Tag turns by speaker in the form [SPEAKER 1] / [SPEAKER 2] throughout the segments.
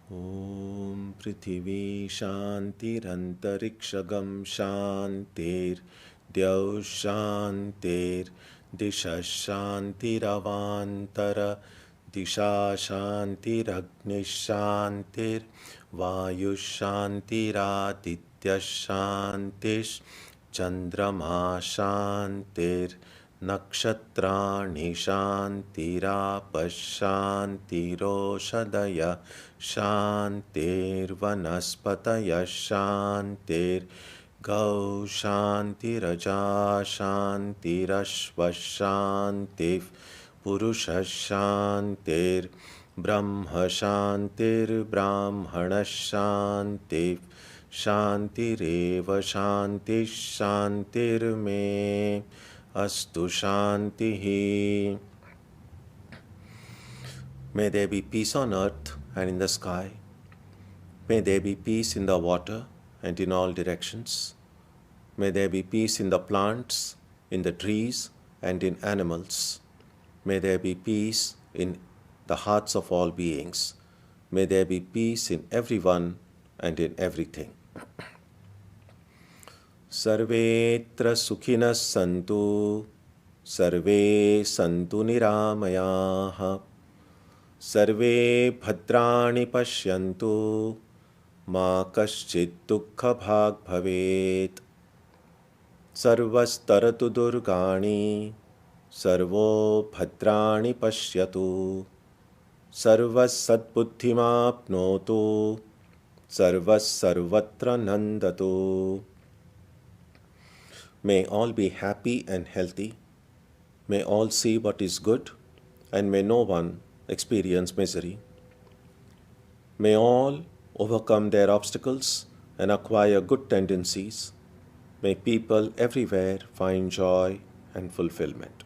[SPEAKER 1] Om Prithvi Shantirantarikshagam Shantir Dyav Shantir Disha Shantiravantara Disha Shantiragni Shantir Vayu Shantiraditya Shantish Chandrama Shantir Nakshatrani Shantirapashantiroshadaya Shantir Vanaspataya Shantir Gau Shantiraja Shantirashva Shantir Purusha Shantir Brahma Shantir Brahmana Shantir Shantireva Shanti Shantir Me Astu Shantihi. May there be peace on earth and in the sky. May there be peace in the water and in all directions. May there be peace in the plants, in the trees, and in animals. May there be peace in the hearts of all beings. May there be peace in everyone and in everything. Sarvetra sukhinas santu, sarve santu niramayaha, sarve bhadrani pashyantu, ma kaschid dukkha bhag bhavet, sarvastaratu durgani, sarvo bhadrani pashyatu, sarvas sadbuddhimapnotu, sarvas sarvatra nandatu. May all be happy and healthy. May all see what is good, and may no one experience misery. May all overcome their obstacles and acquire good tendencies. May people everywhere find joy and fulfillment.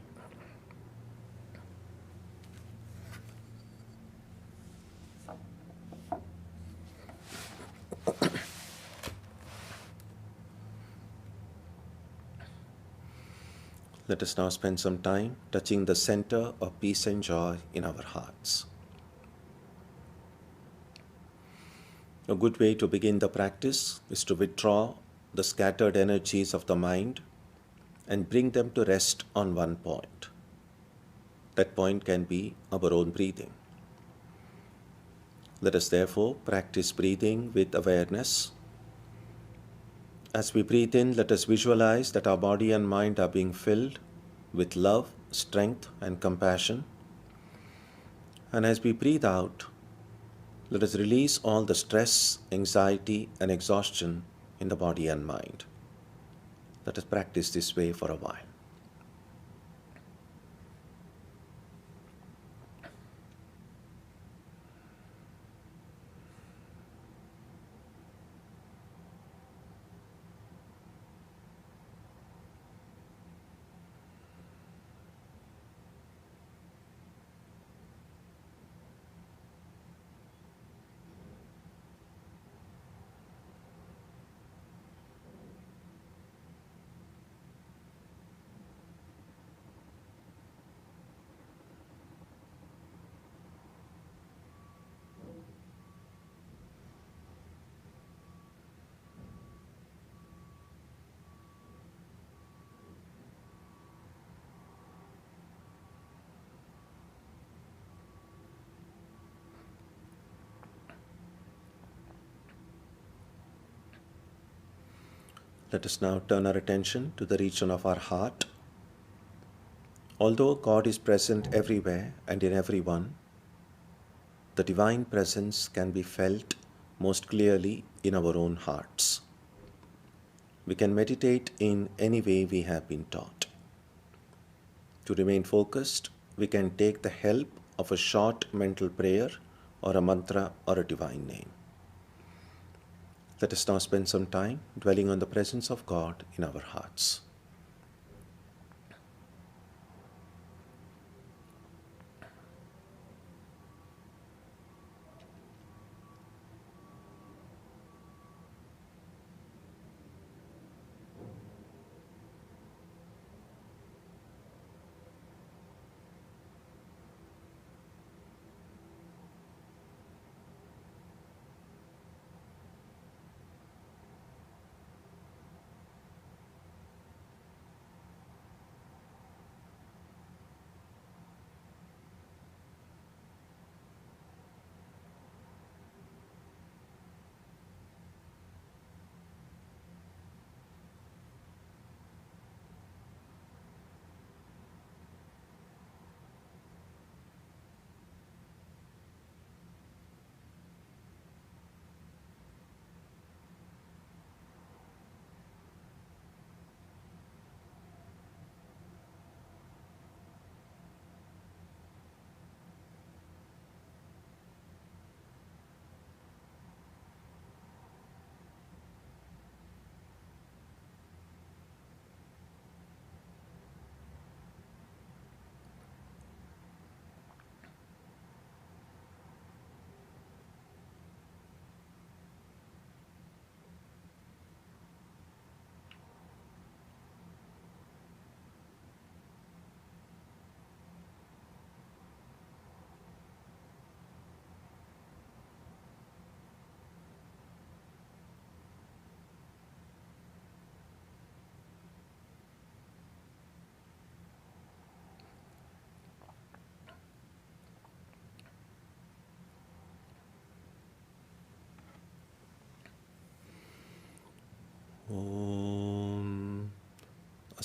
[SPEAKER 1] Let us now spend some time touching the center of peace and joy in our hearts. A good way to begin the practice is to withdraw the scattered energies of the mind and bring them to rest on one point. That point can be our own breathing. Let us therefore practice breathing with awareness. As we breathe in, let us visualize that our body and mind are being filled with love, strength, and compassion. And as we breathe out, let us release all the stress, anxiety, and exhaustion in the body and mind. Let us practice this way for a while. Let us now turn our attention to the region of our heart. Although God is present everywhere and in everyone, the divine presence can be felt most clearly in our own hearts. We can meditate in any way we have been taught. To remain focused, we can take the help of a short mental prayer or a mantra or a divine name. Let us now spend some time dwelling on the presence of God in our hearts.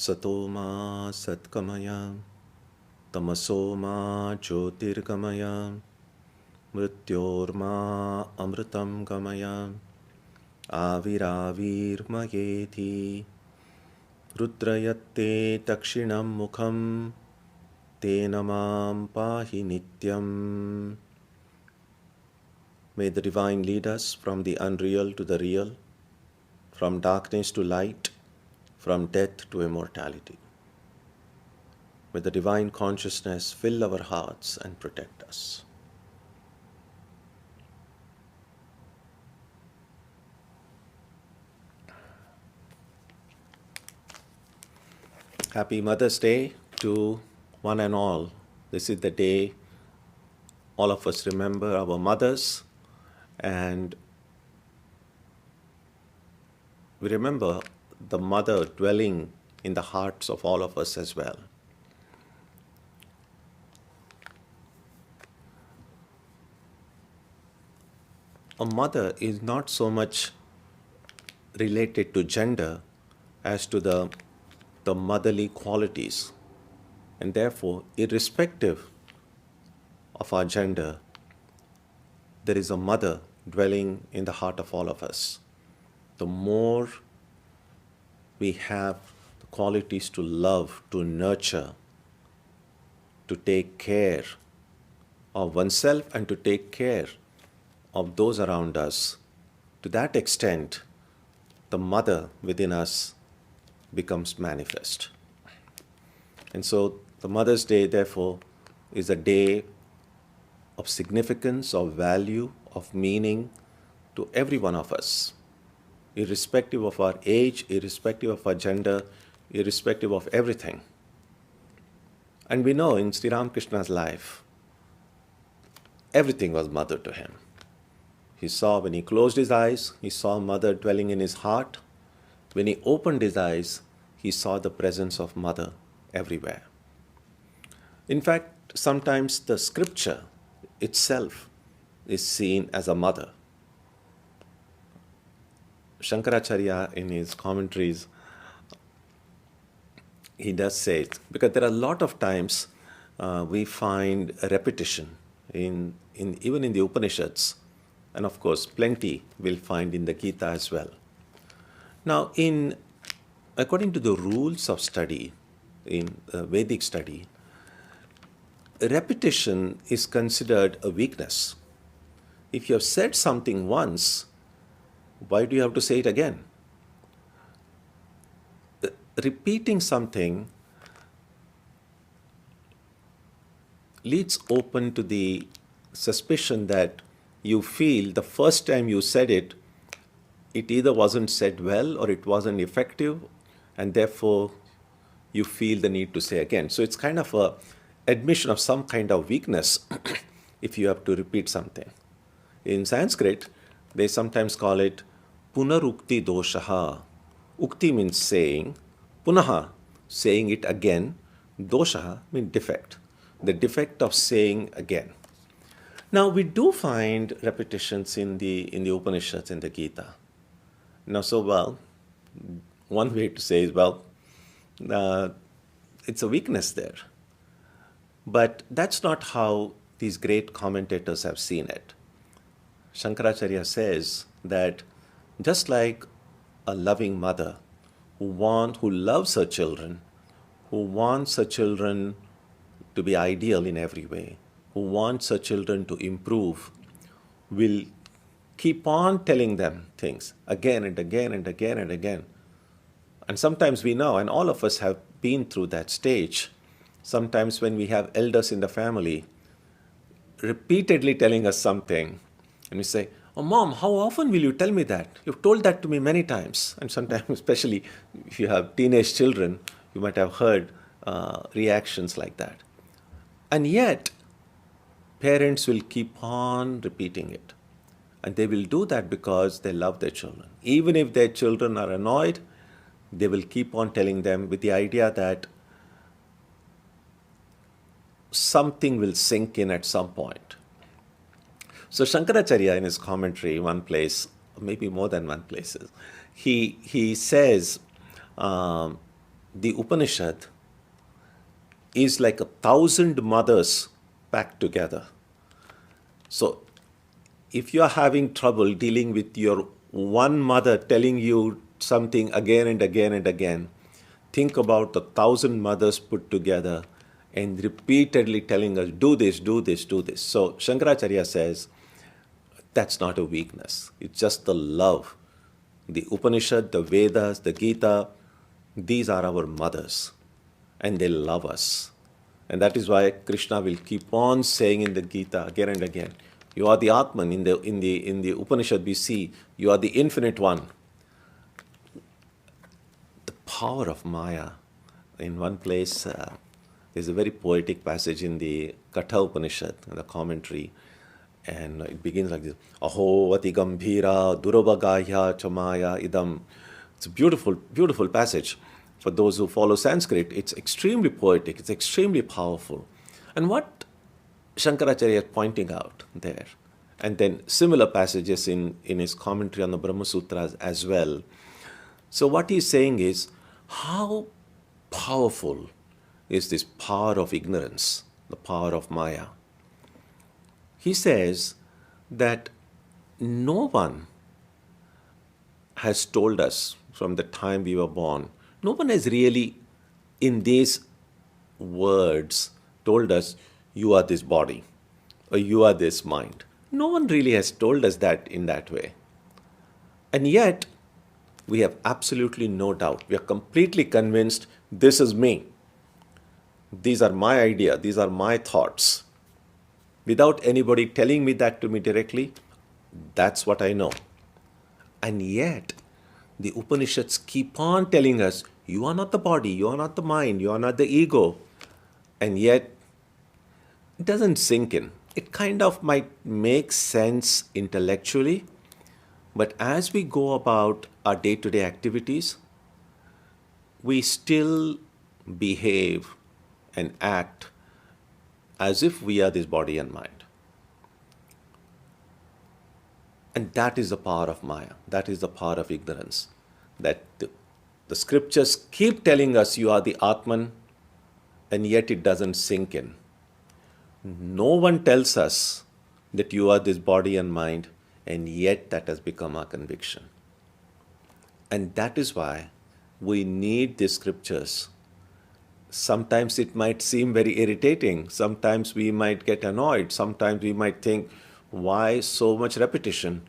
[SPEAKER 1] Satoma Satkamaya Tamasoma Jyotirgamaya Mrityorma Amritam Gamaya Aviravirmayeti Rudrayatte Takshinam Mukham Tenamam Pahi Nityam. May the Divine lead us from the unreal to the real, from darkness to light, from death to immortality. May the Divine Consciousness fill our hearts and protect us. Happy Mother's Day to one and all. This is the day all of us remember our mothers, and we remember the mother dwelling in the hearts of all of us as well. A mother is not so much related to gender as to the motherly qualities, and therefore, irrespective of our gender, there is a mother dwelling in the heart of all of us. The more we have the qualities to love, to nurture, to take care of oneself and to take care of those around us, to that extent, the mother within us becomes manifest. And so the Mother's Day, therefore, is a day of significance, of value, of meaning to every one of us, irrespective of our age, irrespective of our gender, irrespective of everything. And we know in Sri Ramakrishna's life, everything was mother to him. He saw when he closed his eyes, he saw mother dwelling in his heart. When he opened his eyes, he saw the presence of mother everywhere. In fact, sometimes the scripture itself is seen as a mother. Shankaracharya, in his commentaries, he does say it, because there are a lot of times we find a repetition even in the Upanishads, and of course plenty we'll find in the Gita as well. Now, according to the rules of study, in Vedic study, repetition is considered a weakness. If you have said something once, why do you have to say it again? Repeating something leads open to the suspicion that you feel the first time you said it, it either wasn't said well or it wasn't effective, and therefore you feel the need to say again. So it's kind of a admission of some kind of weakness if you have to repeat something. In Sanskrit, they sometimes call it punarukti doshaha. Ukti means saying, punaha, saying it again, doshaha means defect, the defect of saying again. Now, we do find repetitions in the Upanishads, in the Gita. Now, one way to say is, it's a weakness there. But that's not how these great commentators have seen it. Shankaracharya says that just like a loving mother who loves her children, who wants her children to be ideal in every way, who wants her children to improve, will keep on telling them things again and again and again and again. And sometimes we know, and all of us have been through that stage, sometimes when we have elders in the family repeatedly telling us something, and we say, "Oh, Mom, how often will you tell me that? You've told that to me many times." And sometimes, especially if you have teenage children, you might have heard reactions like that. And yet, parents will keep on repeating it. And they will do that because they love their children. Even if their children are annoyed, they will keep on telling them with the idea that something will sink in at some point. So Shankaracharya, in his commentary, one place, maybe more than one places, he says the Upanishad is like 1,000 mothers packed together. So if you are having trouble dealing with your one mother telling you something again and again and again, think about the 1,000 mothers put together and repeatedly telling us, do this, do this, do this. So Shankaracharya says, that's not a weakness. It's just the love. The Upanishad, the Vedas, the Gita, these are our mothers. And they love us. And that is why Krishna will keep on saying in the Gita again and again, you are the Atman. In the Upanishad we see, you are the infinite one. The power of Maya. In one place, there's a very poetic passage in the Katha Upanishad, the commentary, and it begins like this, Aho vati gambhira durabagaya chamaya idam. It's a beautiful, beautiful passage. For those who follow Sanskrit, it's extremely poetic, it's extremely powerful. And what Shankaracharya is pointing out there, and then similar passages in his commentary on the Brahma Sutras as well. So what he's saying is, how powerful is this power of ignorance, the power of Maya? He says that no one has told us from the time we were born, no one has really, in these words, told us, you are this body, or you are this mind. No one really has told us that in that way. And yet, we have absolutely no doubt. We are completely convinced, this is me. These are my ideas, these are my thoughts. Without anybody telling me that to me directly, that's what I know. And yet, the Upanishads keep on telling us, you are not the body, you are not the mind, you are not the ego. And yet, it doesn't sink in. It kind of might make sense intellectually, but as we go about our day-to-day activities, we still behave and act as if we are this body and mind. And that is the power of Maya. That is the power of ignorance. That the scriptures keep telling us you are the Atman, and yet it doesn't sink in. No one tells us that you are this body and mind, and yet that has become our conviction. And that is why we need the scriptures. Sometimes it might seem very irritating. Sometimes we might get annoyed. Sometimes we might think, why so much repetition?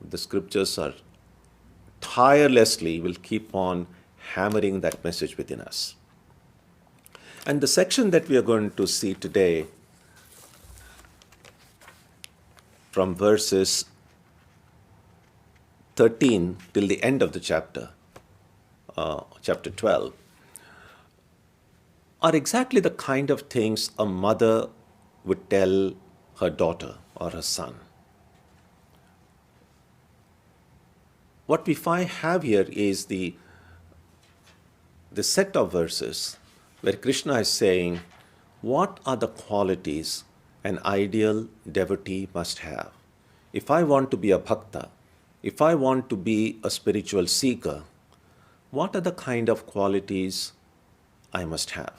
[SPEAKER 1] The scriptures are tirelessly will keep on hammering that message within us. And the section that we are going to see today, from verses 13 till the end of the chapter, chapter 12, are exactly the kind of things a mother would tell her daughter or her son. What we have here is the set of verses where Krishna is saying, what are the qualities an ideal devotee must have? If I want to be a Bhakta, if I want to be a spiritual seeker, what are the kind of qualities I must have?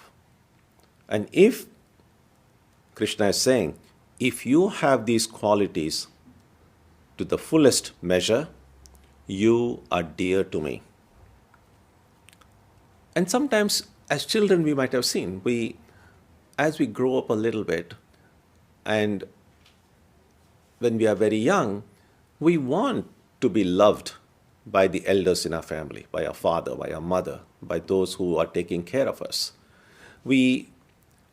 [SPEAKER 1] And if, Krishna is saying, if you have these qualities to the fullest measure, you are dear to me. And sometimes, as children, we might have seen, as we grow up a little bit, and when we are very young, we want to be loved by the elders in our family, by our father, by our mother, by those who are taking care of us. We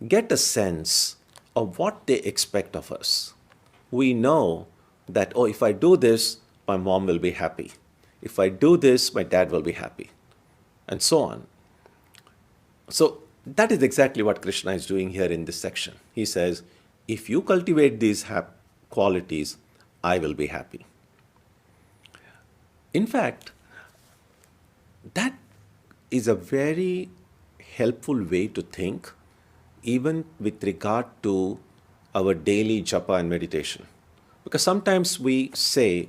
[SPEAKER 1] get a sense of what they expect of us. We know that, oh, if I do this, my mom will be happy. If I do this, my dad will be happy, and so on. So that is exactly what Krishna is doing here in this section. He says, if you cultivate these qualities, I will be happy. In fact, that is a very helpful way to think, even with regard to our daily japa and meditation. Because sometimes we say,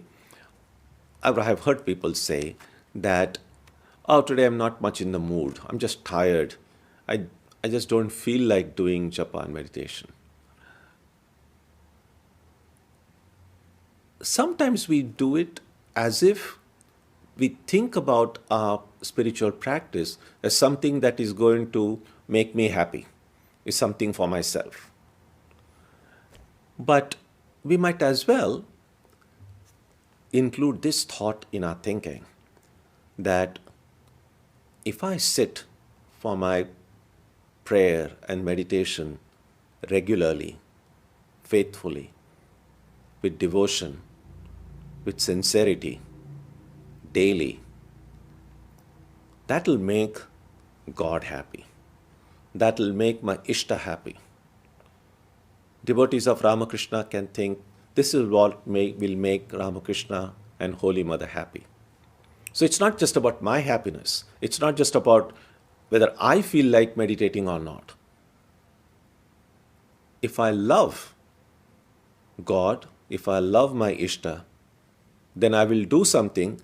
[SPEAKER 1] I have heard people say that oh, today I'm not much in the mood. I'm just tired. I just don't feel like doing japa and meditation. Sometimes we do it as if we think about our spiritual practice as something that is going to make me happy, is something for myself. But we might as well include this thought in our thinking that if I sit for my prayer and meditation regularly, faithfully, with devotion, with sincerity, daily, that will make God happy. That will make my Ishta happy. Devotees of Ramakrishna can think, this is what will make Ramakrishna and Holy Mother happy. So it's not just about my happiness. It's not just about whether I feel like meditating or not. If I love God, if I love my Ishta, then I will do something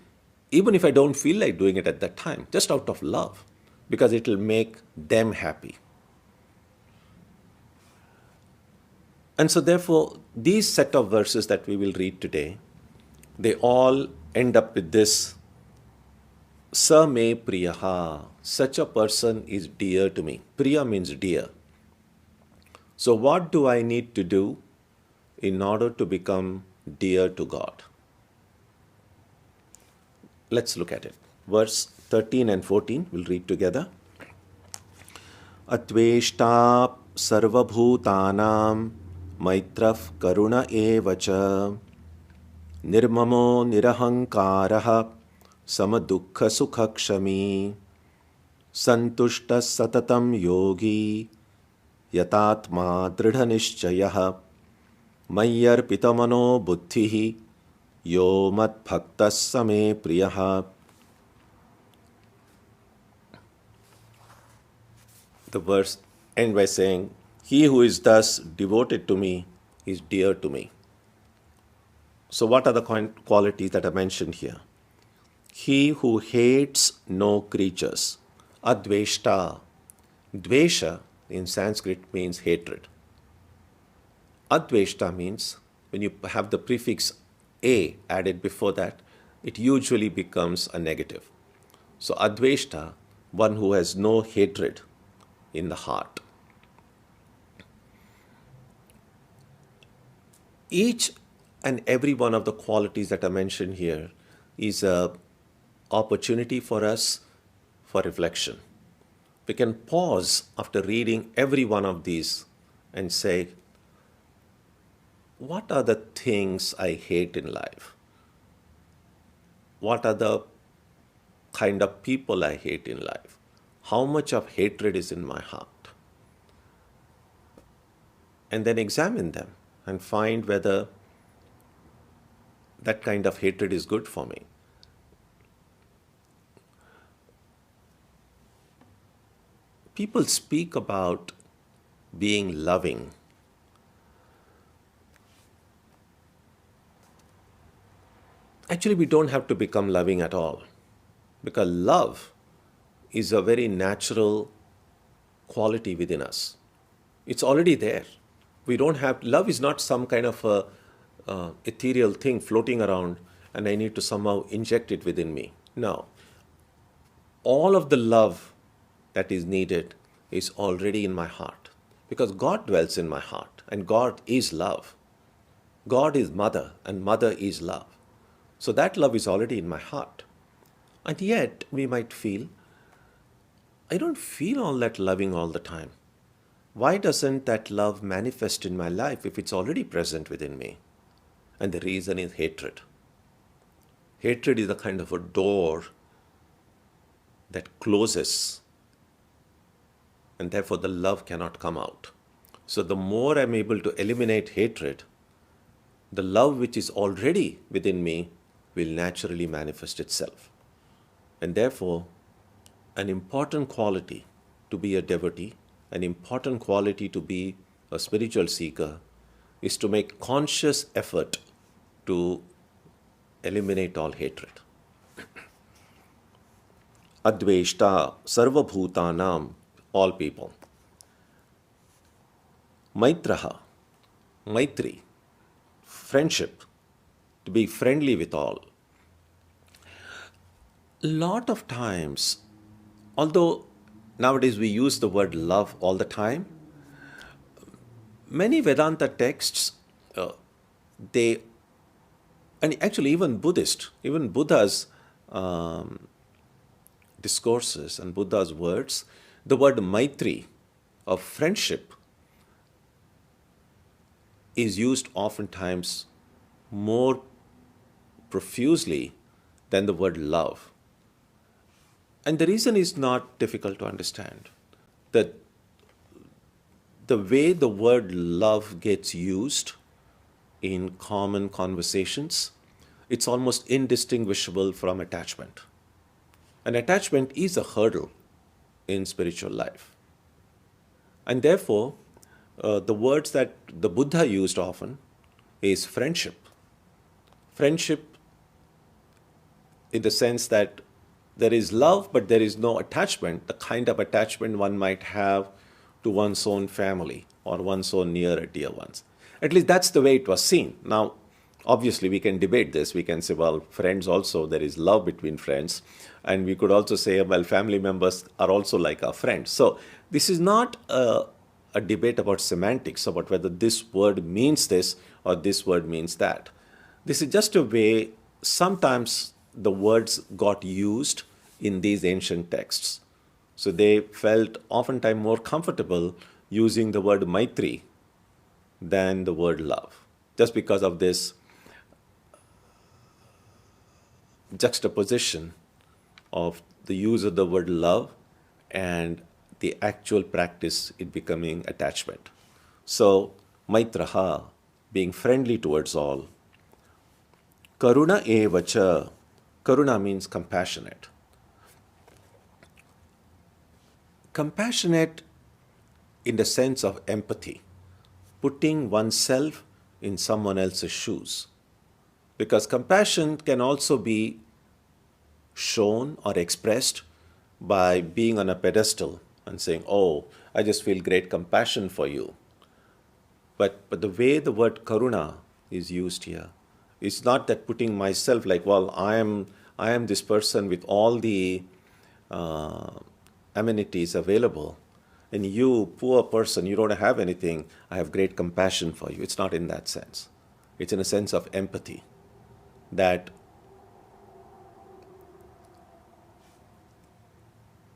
[SPEAKER 1] even if I don't feel like doing it at that time, just out of love, because it will make them happy. And so therefore, these set of verses that we will read today, they all end up with this, Sa me priyaha, such a person is dear to me. Priya means dear. So what do I need to do in order to become dear to God? Let's look at it. Verse 13 and 14, we'll read together. Atveshta sarvabhutanam maitraf karuna evacha nirmamo nirahankaraha samadukha sukhakshami santushta satatam yogi yatatma dridhanishchayah mayyarpitamano buddhihi yo mat bhaktas same priyaha. The verse ends by saying, he who is thus devoted to me is dear to me. So what are the qualities that are mentioned here? He who hates no creatures. Adveshta. Dvesha in Sanskrit means hatred. Adveshta means when you have the prefix a added before that, it usually becomes a negative. So Adveshta, one who has no hatred in the heart. Each and every one of the qualities that are mentioned here is an opportunity for us for reflection. We can pause after reading every one of these and say, what are the things I hate in life? What are the kind of people I hate in life? How much of hatred is in my heart? And then examine them and find whether that kind of hatred is good for me. People speak about being loving. Actually, we don't have to become loving at all, because love is a very natural quality within us. It's already there. We don't have, love is not some kind of a ethereal thing floating around and I need to somehow inject it within me. No. All of the love that is needed is already in my heart, because God dwells in my heart and God is love. God is mother and mother is love. So that love is already in my heart. And yet we might feel, I don't feel all that loving all the time. Why doesn't that love manifest in my life if it's already present within me? And the reason is hatred. Hatred is a kind of a door that closes, and therefore the love cannot come out. So the more I'm able to eliminate hatred, the love which is already within me will naturally manifest itself. And therefore, an important quality to be a devotee, an important quality to be a spiritual seeker, is to make conscious effort to eliminate all hatred. Adveshta Sarvabhutanam, all people. Maitraha, Maitri, friendship, to be friendly with all. Lot of times, although nowadays we use the word love all the time, many Vedanta texts, they, and actually even Buddha's discourses and Buddha's words, the word Maitri, of friendship, is used oftentimes more profusely than the word love. And the reason is not difficult to understand. That the way the word love gets used in common conversations, it's almost indistinguishable from attachment. And attachment is a hurdle in spiritual life. And therefore, the words that the Buddha used often is friendship. Friendship in the sense that there is love, but there is no attachment, the kind of attachment one might have to one's own family or one's own near and dear ones. At least that's the way it was seen. Now, obviously, we can debate this. We can say, well, friends also, there is love between friends. And we could also say, well, family members are also like our friends. So this is not a debate about semantics, about whether this word means this or this word means that. This is just a way sometimes the words got used in these ancient texts. So they felt oftentimes more comfortable using the word Maitri than the word love, just because of this juxtaposition of the use of the word love and the actual practice, it becoming attachment. So, Maitraha, being friendly towards all. Karuna evacha. Karuna means compassionate. Compassionate in the sense of empathy, putting oneself in someone else's shoes. Because compassion can also be shown or expressed by being on a pedestal and saying, oh, I just feel great compassion for you. But the way the word karuna is used here, it's not that putting myself like, well, I am this person with all the amenities available, and you, poor person, you don't have anything, I have great compassion for you. It's not in that sense. It's in a sense of empathy, that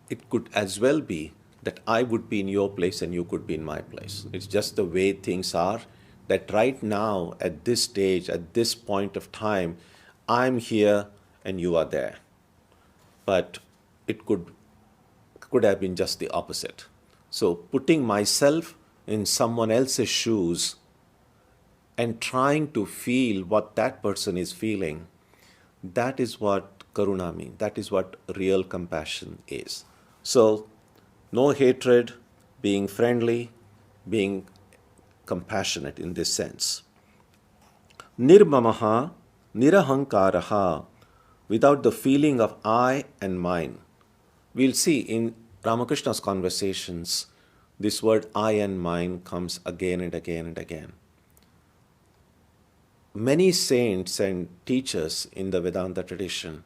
[SPEAKER 1] it could as well be that I would be in your place and you could be in my place. It's just the way things are, that right now, at this stage, at this point of time, I'm here and you are there. But it could have been just the opposite. So putting myself in someone else's shoes and trying to feel what that person is feeling, that is what karuna means. That is what real compassion is. So, no hatred, being friendly, being compassionate in this sense. Nirmamaha, nirahankaraha, without the feeling of I and mine. We'll see in Ramakrishna's conversations, this word I and mine comes again and again and again. Many saints and teachers in the Vedanta tradition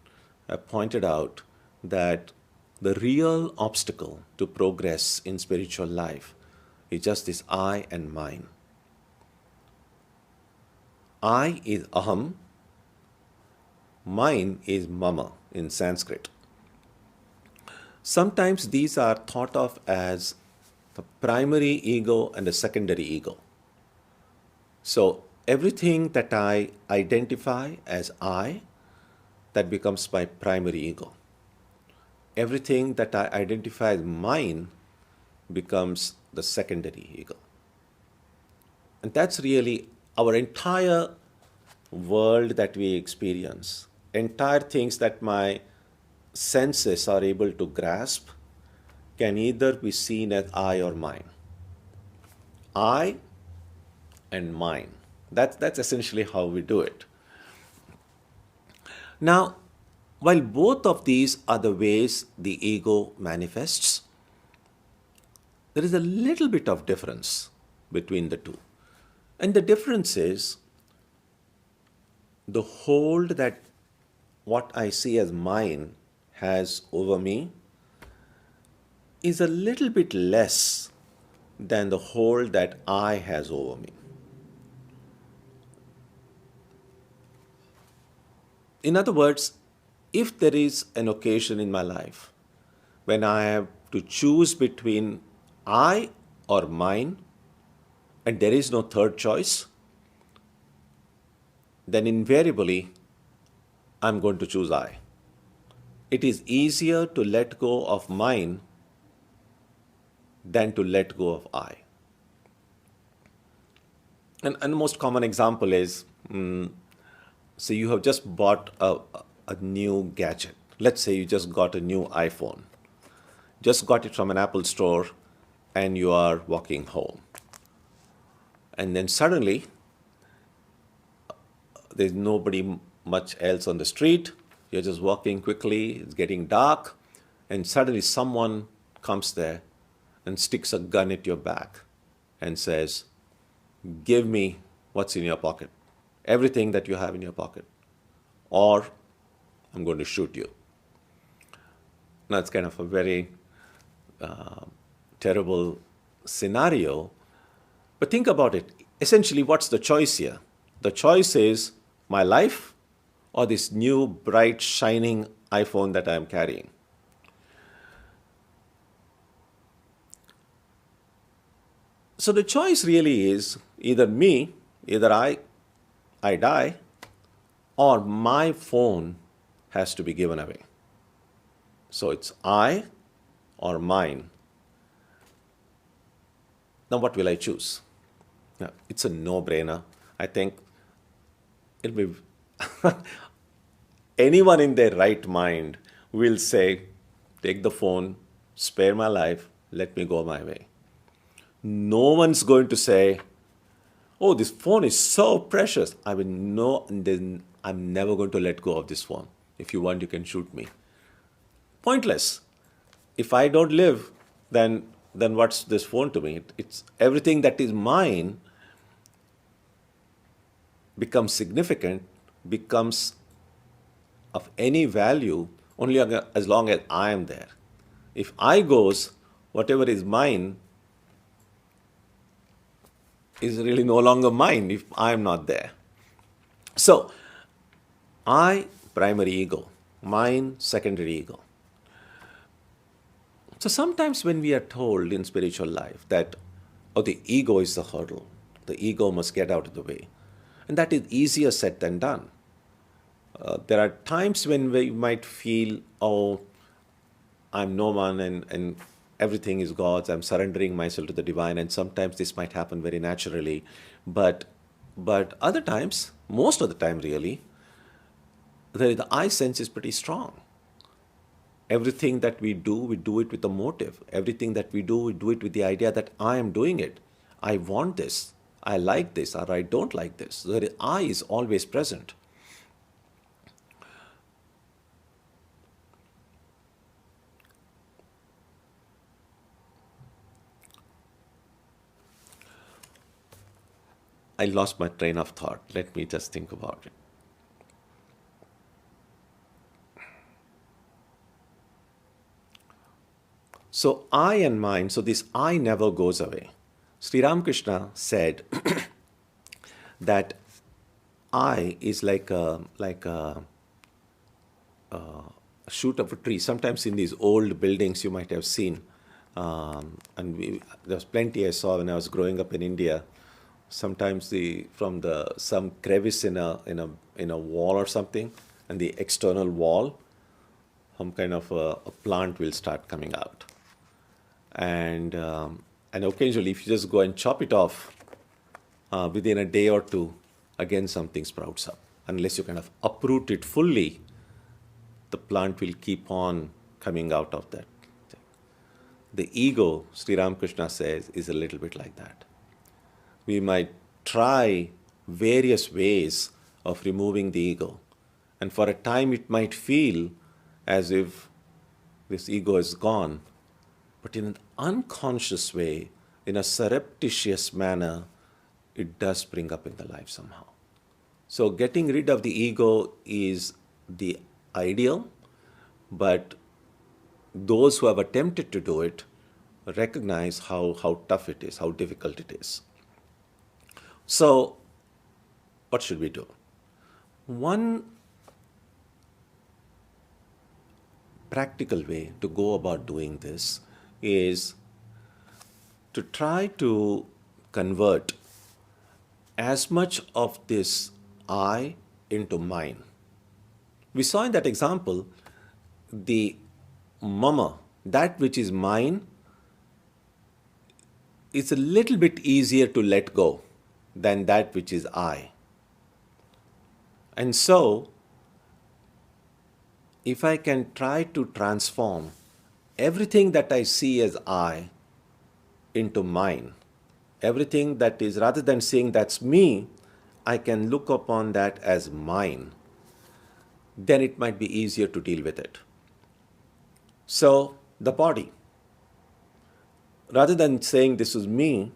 [SPEAKER 1] have pointed out that the real obstacle to progress in spiritual life is just this I and mine. I is aham, mine is mama in Sanskrit. Sometimes these are thought of as the primary ego and the secondary ego. So everything that I identify as I, that becomes my primary ego. Everything that I identify as mine becomes the secondary ego. And that's really our entire world that we experience, entire things that my senses are able to grasp can either be seen as I or mine. I and mine. That's essentially how we do it. Now, while both of these are the ways the ego manifests, there is a little bit of difference between the two. And the difference is the hold that what I see as mine has over me is a little bit less than the hold that I has over me. In other words, if there is an occasion in my life when I have to choose between I or mine, and there is no third choice, then invariably I'm going to choose I. It is easier to let go of mine than to let go of I. And the most common example is, so you have just bought a new gadget. Let's say you just got a new iPhone. Just got it from an Apple store and you are walking home. And then suddenly, there's nobody much else on the street. You're just walking quickly, it's getting dark, and suddenly someone comes there and sticks a gun at your back and says, give me what's in your pocket, everything that you have in your pocket, or I'm going to shoot you. Now, it's kind of a very terrible scenario, but think about it. Essentially, what's the choice here? The choice is my life or this new, bright, shining iPhone that I'm carrying. So the choice really is either me, either I die, or my phone has to be given away. So it's I or mine. Now what will I choose? Now, it's a no-brainer. I think it'll be anyone in their right mind will say, take the phone, spare my life, let me go my way. No one's going to say, oh, this phone is so precious. I will no, then I'm never going to let go of this phone. If you want, you can shoot me. Pointless. If I don't live, then what's this phone to me? It's everything that is mine becomes significant, becomes of any value only as long as I am there. If I goes, whatever is mine is really no longer mine if I am not there. So, I, primary ego, mine, secondary ego. So sometimes when we are told in spiritual life that, oh, the ego is the hurdle, the ego must get out of the way, and that is easier said than done. There are times when we might feel, oh, I'm no one and everything is God's, I'm surrendering myself to the divine, and sometimes this might happen very naturally. But other times, most of the time really, the I sense is pretty strong. Everything that we do it with a motive. Everything that we do it with the idea that I am doing it. I want this, I like this, or I don't like this. The I is always present. I lost my train of thought. Let me just think about it. So I and mine, so this I never goes away. Sri Ramakrishna said that I is like a shoot of a tree. Sometimes in these old buildings you might have seen, and there's plenty I saw when I was growing up in India. Sometimes some crevice in a wall or something, and the external wall, some kind of a plant will start coming out. And occasionally, if you just go and chop it off, within a day or two, again something sprouts up. Unless you kind of uproot it fully, the plant will keep on coming out of that. The ego, Sri Ramakrishna says, is a little bit like that. We might try various ways of removing the ego, And for a time it might feel as if this ego is gone. But in an unconscious way, in a surreptitious manner, it does spring up in the life somehow. So getting rid of the ego is the ideal, but those who have attempted to do it recognize how tough it is, how difficult it is. So what should we do? One practical way to go about doing this is to try to convert as much of this I into mine. We saw in that example, the mama, that which is mine, is a little bit easier to let go than that which is I. And so, if I can try to transform everything that I see as I into mine, everything that is, rather than saying that's me, I can look upon that as mine, then it might be easier to deal with it. So, the body, rather than saying this is me,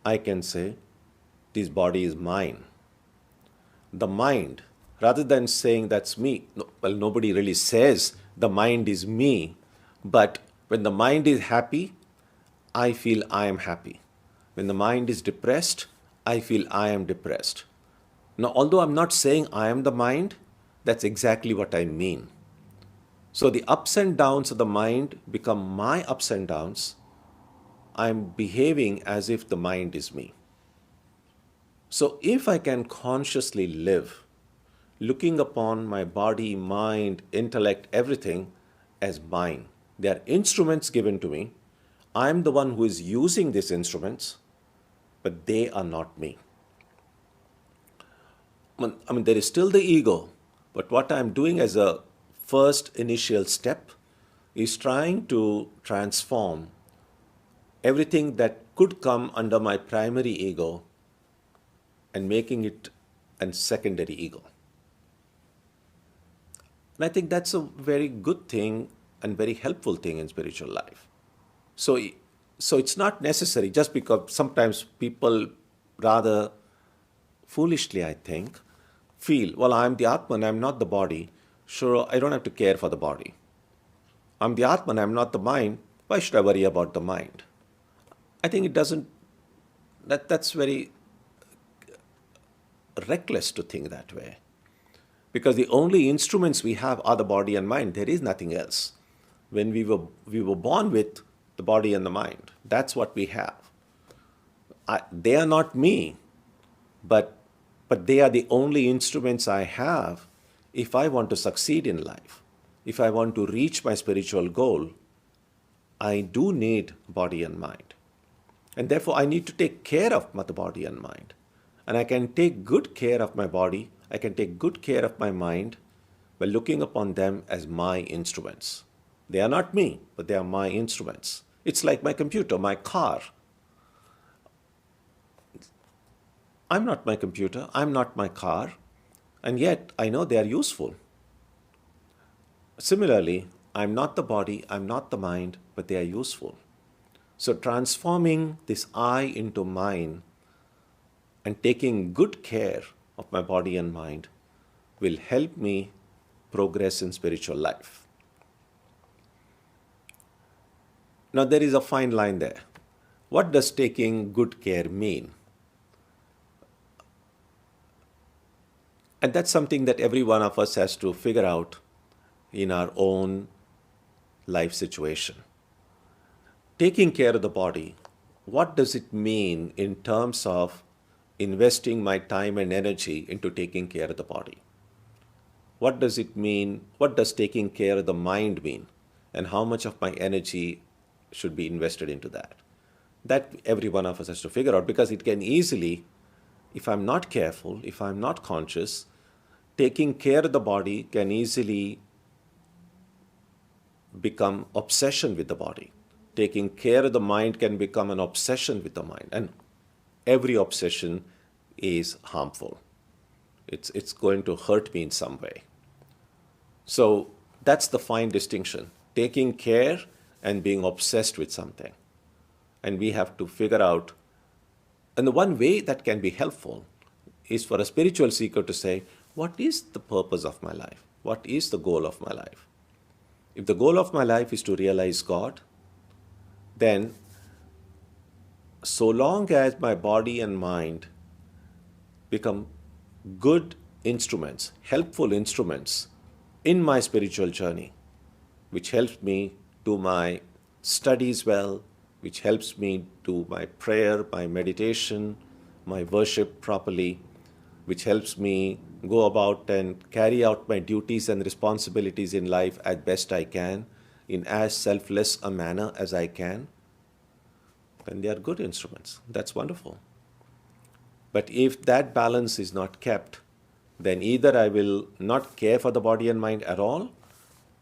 [SPEAKER 1] I can say this body is mine. The mind, rather than saying that's me, nobody really says the mind is me, but when the mind is happy, I feel I am happy. When the mind is depressed, I feel I am depressed. Now, although I'm not saying I am the mind, that's exactly what I mean. So the ups and downs of the mind become my ups and downs. I'm behaving as if the mind is me. So if I can consciously live, looking upon my body, mind, intellect, everything as mine, they are instruments given to me. I'm the one who is using these instruments, but they are not me. I mean, there is still the ego, but what I'm doing as a first initial step is trying to transform everything that could come under my primary ego and making it a secondary ego. And I think that's a very good thing and very helpful thing in spiritual life. So it's not necessary, just because sometimes people rather foolishly, I think, feel, well, I'm the Atman, I'm not the body. Sure, I don't have to care for the body. I'm the Atman, I'm not the mind. Why should I worry about the mind? I think it doesn't, that's very reckless to think that way. Because the only instruments we have are the body and mind. There is nothing else. When we were born with the body and the mind, that's what we have. They are not me, but they are the only instruments I have if I want to succeed in life. If I want to reach my spiritual goal, I do need body and mind. And therefore, I need to take care of the body and mind. And I can take good care of my body, I can take good care of my mind by looking upon them as my instruments. They are not me, but they are my instruments. It's like my computer, my car. I'm not my computer, I'm not my car, and yet I know they are useful. Similarly, I'm not the body, I'm not the mind, but they are useful. So transforming this I into mine and taking good care of my body and mind will help me progress in spiritual life. Now there is a fine line there. What does taking good care mean? And that's something that every one of us has to figure out in our own life situation. Taking care of the body, what does it mean in terms of investing my time and energy into taking care of the body? What does it mean? What does taking care of the mind mean? And how much of my energy should be invested into that? That every one of us has to figure out, because it can easily, if I'm not careful, if I'm not conscious, taking care of the body can easily become obsession with the body. Taking care of the mind can become an obsession with the mind. And every obsession is harmful. It's going to hurt me in some way. So that's the fine distinction, taking care and being obsessed with something. And we have to figure out, and the one way that can be helpful is for a spiritual seeker to say, what is the purpose of my life? What is the goal of my life? If the goal of my life is to realize God, then so long as my body and mind become good instruments, helpful instruments in my spiritual journey, which helps me do my studies well, which helps me do my prayer, my meditation, my worship properly, which helps me go about and carry out my duties and responsibilities in life as best I can, in as selfless a manner as I can, then they are good instruments. That's wonderful. But if that balance is not kept, then either I will not care for the body and mind at all,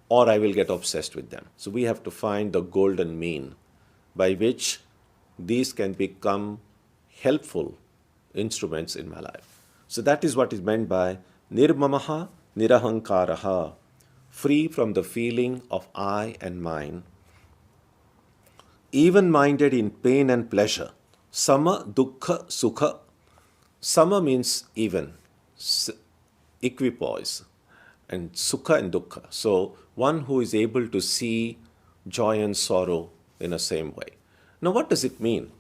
[SPEAKER 1] or I will get obsessed with them. So we have to find the golden mean by which these can become helpful instruments in my life. So that is what is meant by nirmamaha nirahankaraha, free from the feeling of I and mine, even-minded in pain and pleasure, sama dukkha sukha. Sama means even, equipoise, and sukha and dukkha. So one who is able to see joy and sorrow in the same way. Now what does it mean?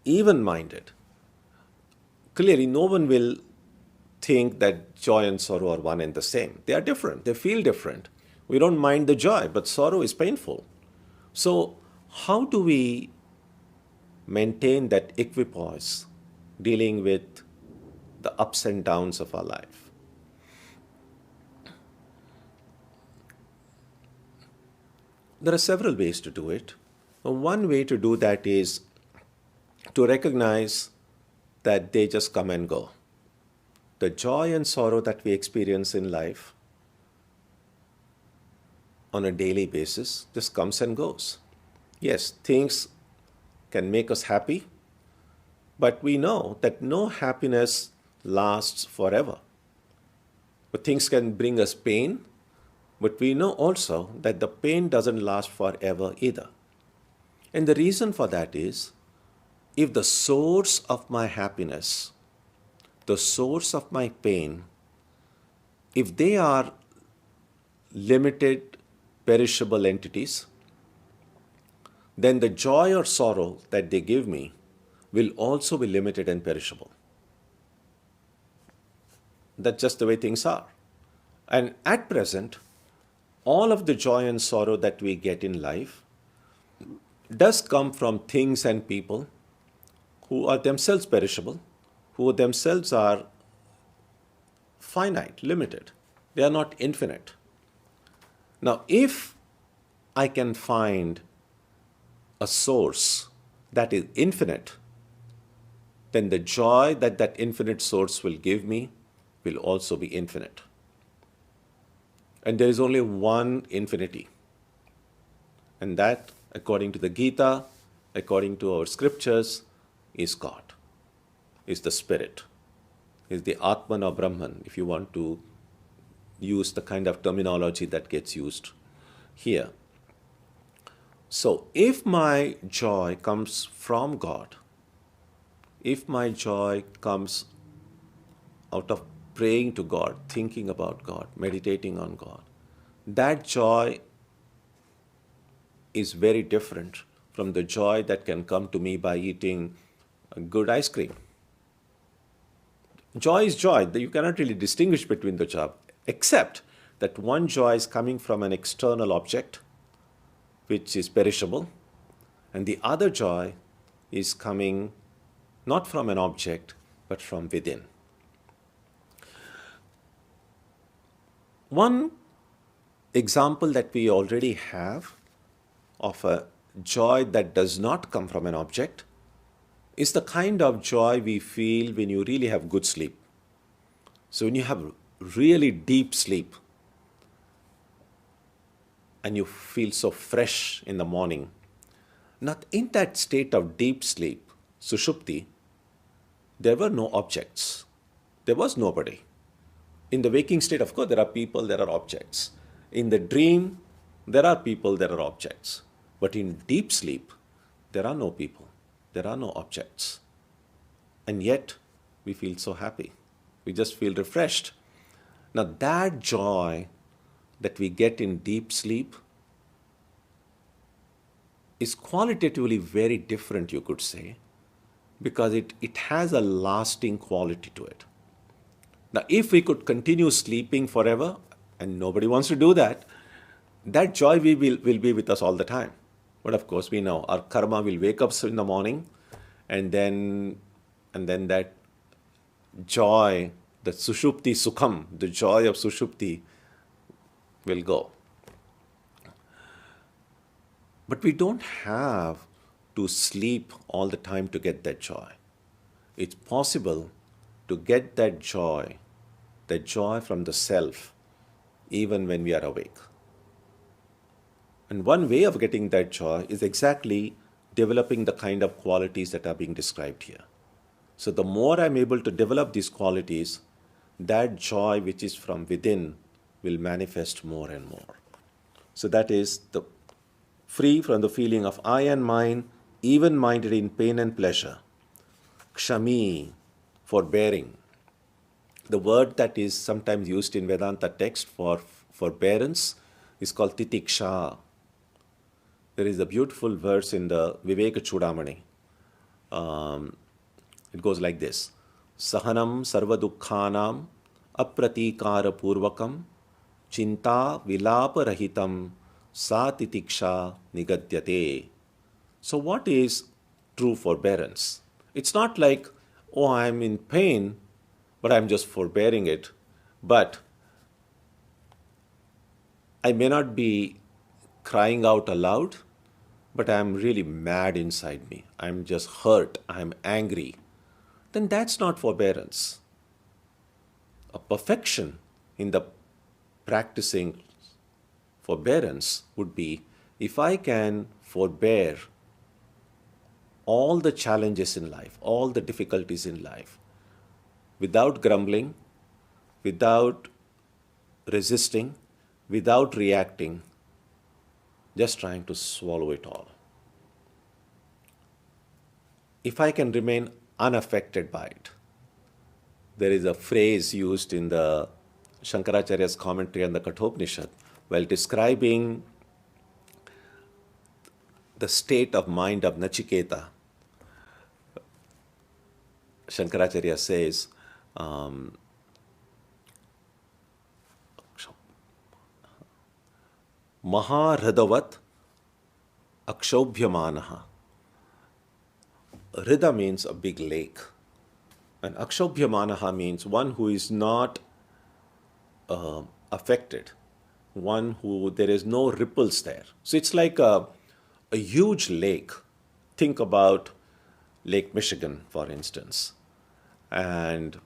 [SPEAKER 1] Even-minded. Clearly no one will think that joy and sorrow are one and the same. They are different. They feel different. We don't mind the joy, but sorrow is painful. So how do we maintain that equipoise dealing with the ups and downs of our life? There are several ways to do it. One way to do that is to recognize that they just come and go. The joy and sorrow that we experience in life on a daily basis just comes and goes. Yes, things can make us happy, but we know that no happiness lasts forever. But things can bring us pain, but we know also that the pain doesn't last forever either. And the reason for that is, if the source of my happiness, the source of my pain, if they are limited, perishable entities, then the joy or sorrow that they give me will also be limited and perishable. That's just the way things are. And at present, all of the joy and sorrow that we get in life does come from things and people who are themselves perishable, who themselves are finite, limited. They are not infinite. Now, if I can find a source that is infinite, then the joy that that infinite source will give me will also be infinite. And there is only one infinity. And that, according to the Gita, according to our scriptures, is God, is the Spirit, is the Atman or Brahman, if you want to use the kind of terminology that gets used here. So if my joy comes from God, if my joy comes out of praying to God, thinking about God, meditating on God, that joy is very different from the joy that can come to me by eating a good ice cream. Joy is joy. You cannot really distinguish between the joy, except that one joy is coming from an external object, which is perishable, and the other joy is coming not from an object, but from within. One example that we already have of a joy that does not come from an object is the kind of joy we feel when you really have good sleep. So when you have really deep sleep and you feel so fresh in the morning, not in that state of deep sleep, sushupti, there were no objects. There was nobody. In the waking state, of course, there are people, there are objects. In the dream, there are people, there are objects. But in deep sleep, there are no people, there are no objects. And yet, we feel so happy. We just feel refreshed. Now, that joy that we get in deep sleep is qualitatively very different, you could say, because it has a lasting quality to it. Now, if we could continue sleeping forever, and nobody wants to do that, that joy will be with us all the time. But of course, we know our karma will wake up in the morning, and then that joy, the sushupti sukham, the joy of sushupti will go. But we don't have to sleep all the time to get that joy. It's possible to get that joy from the self, even when we are awake. And one way of getting that joy is exactly developing the kind of qualities that are being described here. So the more I'm able to develop these qualities, that joy which is from within will manifest more and more. So that is the free from the feeling of I and mine, even-minded in pain and pleasure. Kshami, forbearing. The word that is sometimes used in Vedanta text for forbearance is called titiksha. There is a beautiful verse in the Viveka Chudamani. It goes like this. Sahanam sarva dukkhanam apratikara purvakam chinta vilapa rahitam sa titiksha nigadyate. So what is true forbearance? It's not like, oh, I'm in pain, but I'm just forbearing it. But I may not be crying out aloud, but I'm really mad inside me. I'm just hurt. I'm angry. Then that's not forbearance. A perfection in the practicing forbearance would be if I can forbear all the challenges in life, all the difficulties in life, without grumbling, without resisting, without reacting, just trying to swallow it all. If I can remain unaffected by it. There is a phrase used in the Shankaracharya's commentary on the Kathopanishad while describing the state of mind of Nachiketa. Shankaracharya says, Maharadavat akshobhyamanaha. Rida means a big lake. And akshobhyamanaha means one who is not affected, one who there is no ripples there. So it's like a huge lake. Think about Lake Michigan, for instance. And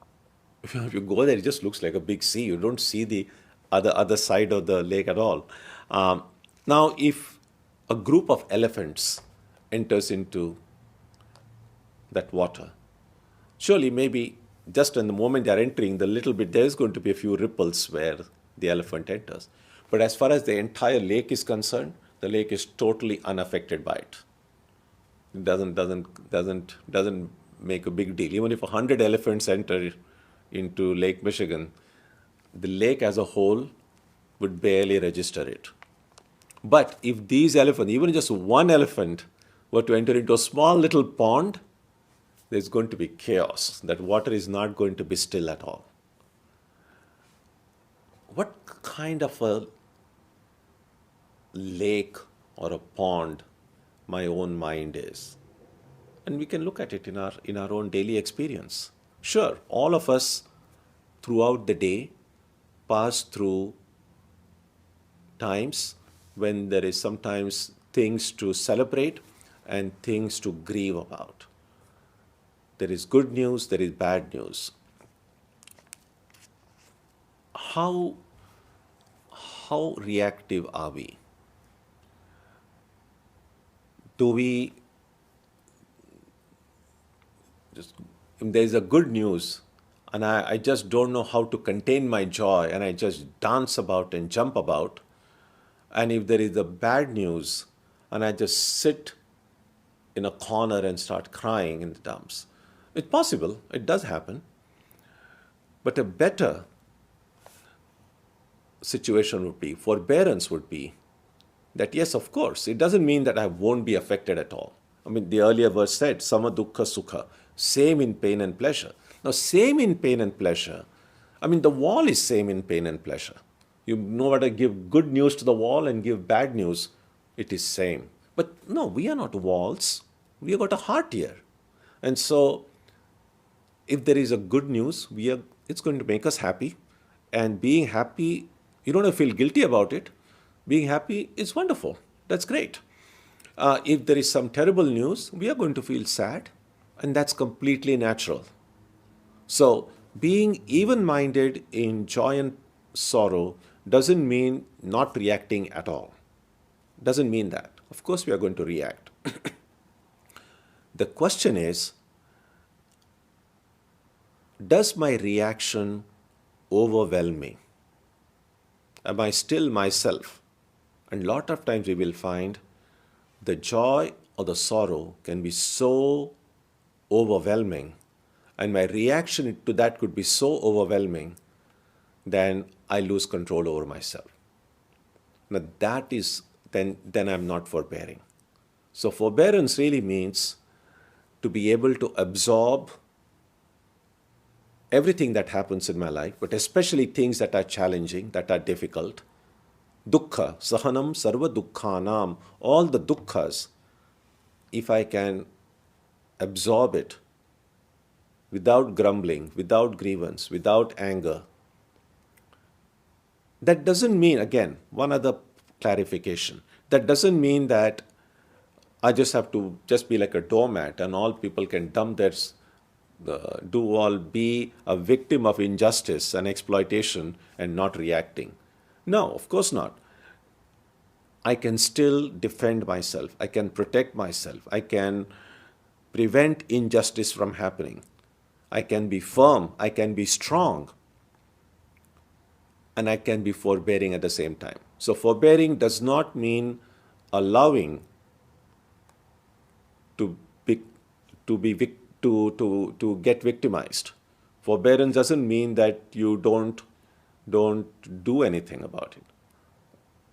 [SPEAKER 1] if you go there, it just looks like a big sea. You don't see the other side of the lake at all. Now, if a group of elephants enters into that water, surely maybe just in the moment they are entering, the little bit, there is going to be a few ripples where the elephant enters. But as far as the entire lake is concerned, the lake is totally unaffected by it. It doesn't make a big deal. Even if 100 elephants enter into Lake Michigan, the lake as a whole would barely register it. But if these elephants, even just one elephant, were to enter into a small little pond, there's going to be chaos. That water is not going to be still at all. What kind of a lake or a pond my own mind is? And we can look at it in our own daily experience. Sure, all of us throughout the day pass through times when there is sometimes things to celebrate and things to grieve about. There is good news, there is bad news. How reactive are we? Do we just, if there is a good news, and I just don't know how to contain my joy, and I just dance about and jump about. And if there is the bad news, and I just sit in a corner and start crying in the dumps. It's possible, it does happen. But a better situation would be, forbearance would be, that yes, of course, it doesn't mean that I won't be affected at all. I mean, the earlier verse said, sama dukkha sukha, same in pain and pleasure. Now, same in pain and pleasure, I mean, the wall is same in pain and pleasure. You know how to give good news to the wall and give bad news, it is same. But no, we are not walls. We have got a heart here. And so, if there is a good news, it's going to make us happy. And being happy, you don't have to feel guilty about it. Being happy is wonderful. That's great. If there is some terrible news, we are going to feel sad. And that's completely natural. So, being even-minded in joy and sorrow doesn't mean not reacting at all. Doesn't mean that. Of course, we are going to react. The question is, does my reaction overwhelm me? Am I still myself? And a lot of times we will find the joy or the sorrow can be so overwhelming, and my reaction to that could be so overwhelming, then I lose control over myself. Now that is, then I'm not forbearing. So forbearance really means to be able to absorb everything that happens in my life, but especially things that are challenging, that are difficult. Dukkha, sahanam sarva dukkhanam, all the dukkhas, if I can absorb it without grumbling, without grievance, without anger, that doesn't mean, again, one other clarification, that doesn't mean that I just have to just be like a doormat and all people can dump their, be a victim of injustice and exploitation and not reacting. No, of course not. I can still defend myself. I can protect myself. I can prevent injustice from happening. I can be firm. I can be strong. And I can be forbearing at the same time. So forbearing does not mean allowing to get victimized. Forbearance doesn't mean that you don't do anything about it.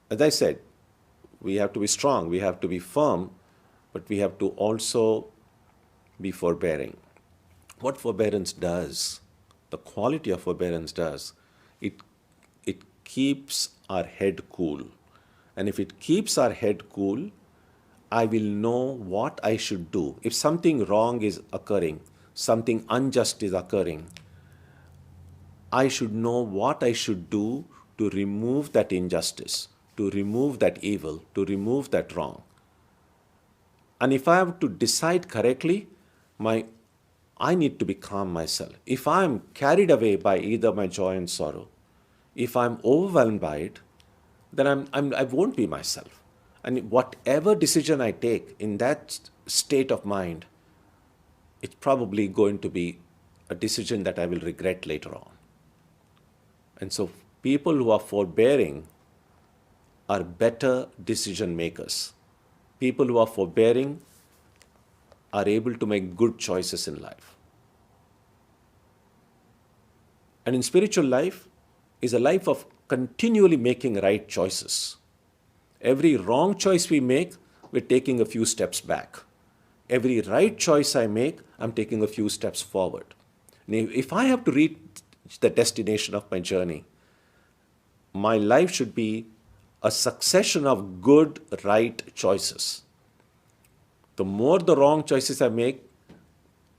[SPEAKER 1] As I said, we have to be strong, we have to be firm, but we have to also be forbearing. What forbearance does, the quality of forbearance does, it keeps our head cool. And if it keeps our head cool, I will know what I should do. If something wrong is occurring, something unjust is occurring, I should know what I should do to remove that injustice, to remove that evil, to remove that wrong. And if I have to decide correctly, I need to be calm myself. If I am carried away by either my joy and sorrow, if I'm overwhelmed by it, then I won't be myself. And whatever decision I take in that state of mind, it's probably going to be a decision that I will regret later on. And so people who are forbearing are better decision makers. People who are forbearing are able to make good choices in life. And in spiritual life is a life of continually making right choices. Every wrong choice we make, we're taking a few steps back. Every right choice I make, I'm taking a few steps forward. And if I have to reach the destination of my journey, my life should be a succession of good, right choices. The more the wrong choices I make,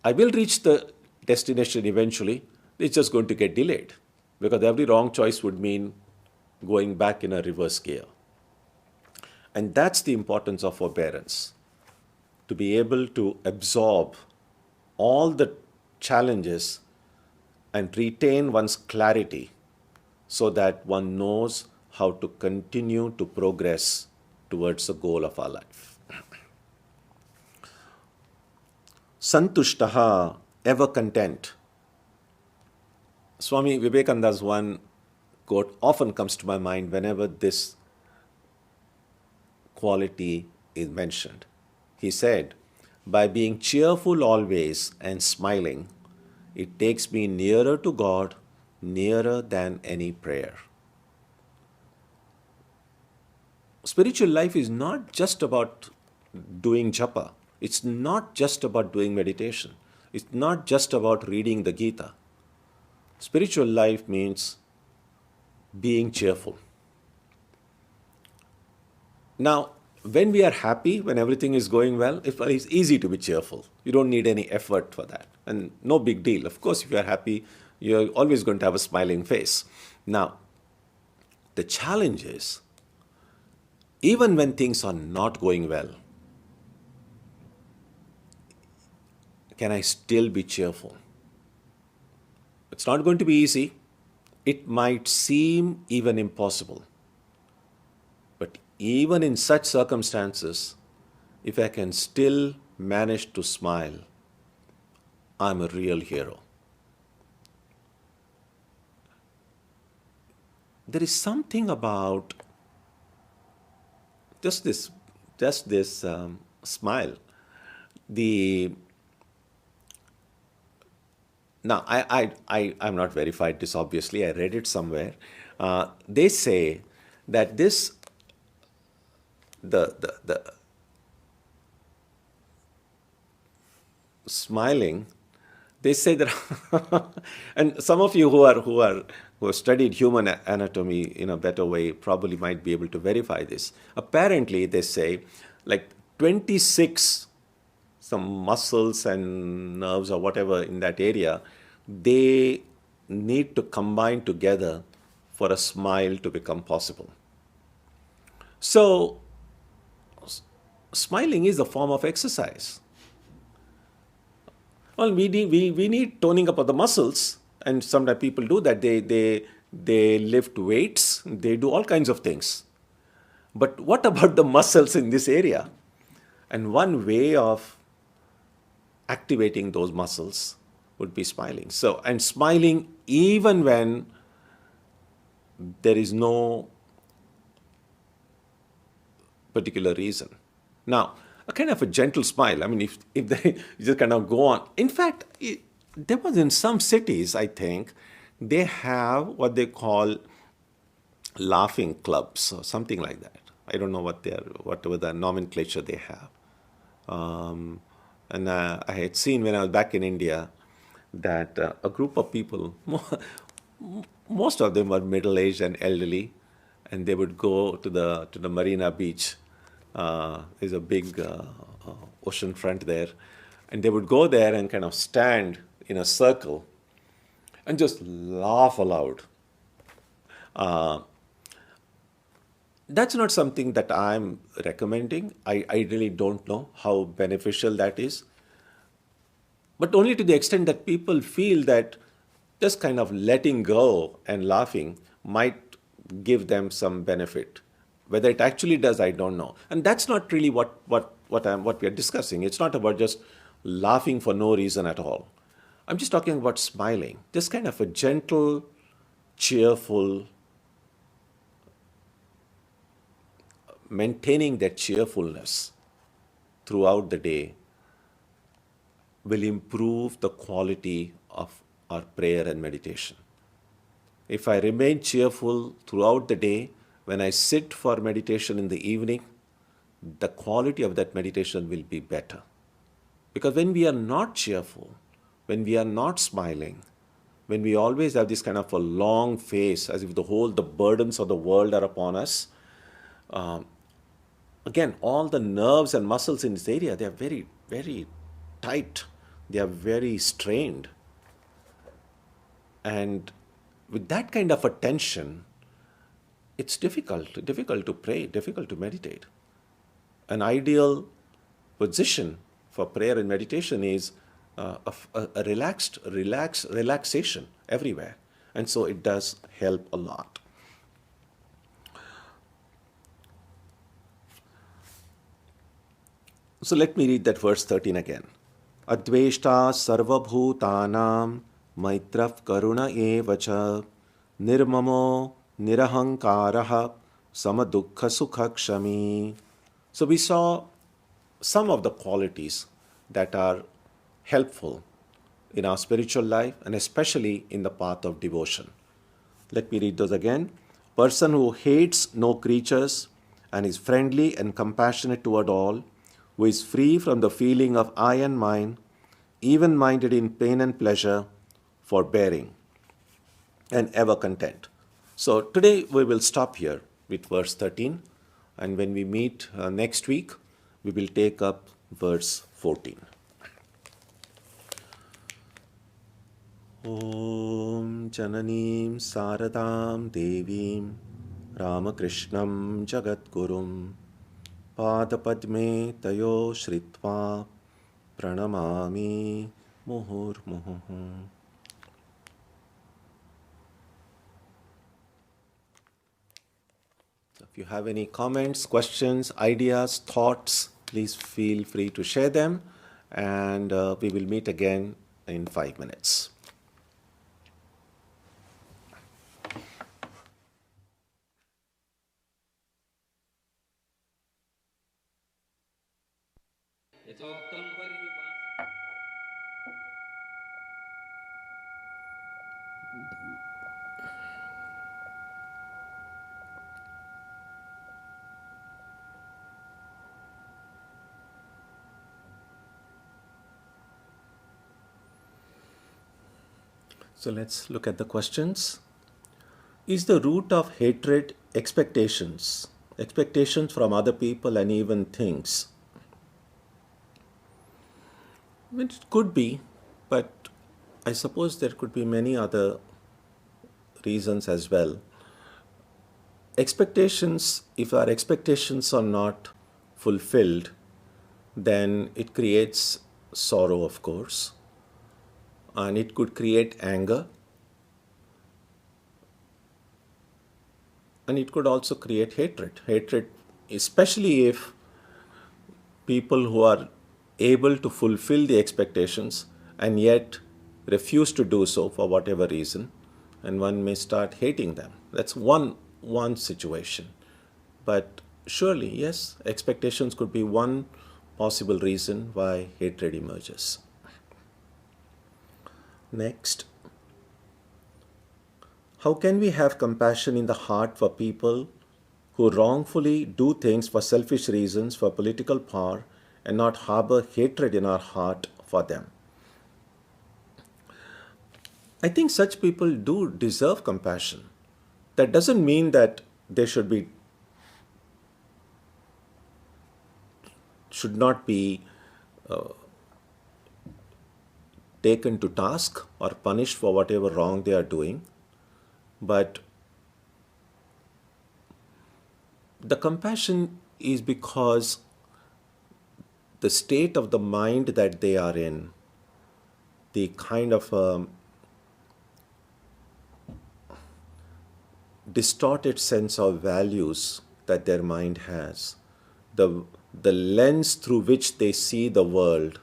[SPEAKER 1] I will reach the destination eventually. It's just going to get delayed because every wrong choice would mean going back in a reverse gear. And that's the importance of forbearance, to be able to absorb all the challenges and retain one's clarity so that one knows how to continue to progress towards the goal of our life. Santushtaha, ever content. Swami Vivekananda's one quote often comes to my mind whenever this quality is mentioned. He said, "By being cheerful always and smiling, it takes me nearer to God, nearer than any prayer." Spiritual life is not just about doing japa. It's not just about doing meditation. It's not just about reading the Gita. Spiritual life means being cheerful. Now, when we are happy, when everything is going well, it's easy to be cheerful. You don't need any effort for that. And no big deal. Of course, if you are happy, you're always going to have a smiling face. Now, the challenge is, even when things are not going well, can I still be cheerful? It's not going to be easy. It might seem even impossible. But even in such circumstances, if I can still manage to smile, I'm a real hero. There is something about just this smile. Now, I'm not verified this, obviously. I read it somewhere. They say that the smiling, they say that, and some of you who have studied human anatomy in a better way probably might be able to verify this. Apparently, they say like 26 some muscles and nerves or whatever in that area, they need to combine together for a smile to become possible. So, smiling is a form of exercise. Well, we need toning up of the muscles, and sometimes people do that. They lift weights, they do all kinds of things. But what about the muscles in this area? And one way of activating those muscles would be smiling. So, and smiling even when there is no particular reason. Now, a kind of a gentle smile. I mean, if they just kind of go on. In fact, there was in some cities, I think, they have what they call laughing clubs or something like that. I don't know whatever the nomenclature they have. And I had seen when I was back in India that a group of people, most of them were middle-aged and elderly, and they would go to the Marina Beach. There's a big ocean front there, and they would go there and kind of stand in a circle and just laugh aloud. That's not something that I'm recommending. I really don't know how beneficial that is. But only to the extent that people feel that just kind of letting go and laughing might give them some benefit. Whether it actually does, I don't know. And that's not really what we are discussing. It's not about just laughing for no reason at all. I'm just talking about smiling. Just kind of a gentle, cheerful, maintaining that cheerfulness throughout the day will improve the quality of our prayer and meditation. If I remain cheerful throughout the day, when I sit for meditation in the evening, the quality of that meditation will be better. Because when we are not cheerful, when we are not smiling, when we always have this kind of a long face, as if the burdens of the world are upon us, again, all the nerves and muscles in this area, they are very, very tight. They are very strained. And with that kind of a tension, it's difficult to pray, difficult to meditate. An ideal position for prayer and meditation is a relaxation everywhere. And so it does help a lot. So let me read that verse 13 again. Advaita sarvabhutanam Maitrav karuna evacha nirmamo nirahankaraha samadukha sukha kshami. So we saw some of the qualities that are helpful in our spiritual life and especially in the path of devotion. Let me read those again. Person who hates no creatures and is friendly and compassionate toward all, who is free from the feeling of I and mine, even minded in pain and pleasure, forbearing, and ever content. So today we will stop here with verse 13, and when we meet next week, we will take up verse 14. Om Jananim Saradam Devim Ramakrishnam Jagadgurum Padapadme Tayo Shritva Pranamami Muhurmuhu. If you have any comments, questions, ideas, thoughts, please feel free to share them, and we will meet again in 5 minutes. So let's look at the questions. Is the root of hatred expectations? Expectations from other people and even things? It could be, but I suppose there could be many other reasons as well. Expectations, if our expectations are not fulfilled, then it creates sorrow, of course, and it could create anger, and it could also create hatred. Hatred, especially if people who are able to fulfill the expectations and yet refuse to do so for whatever reason, and one may start hating them. That's one situation. But surely, yes, expectations could be one possible reason why hatred emerges. Next, how can we have compassion in the heart for people who wrongfully do things for selfish reasons, for political power, and not harbor hatred in our heart for them? I think such people do deserve compassion. That doesn't mean that they should not be taken to task or punished for whatever wrong they are doing. But the compassion is because the state of the mind that they are in, the kind of distorted sense of values that their mind has, the lens through which they see the world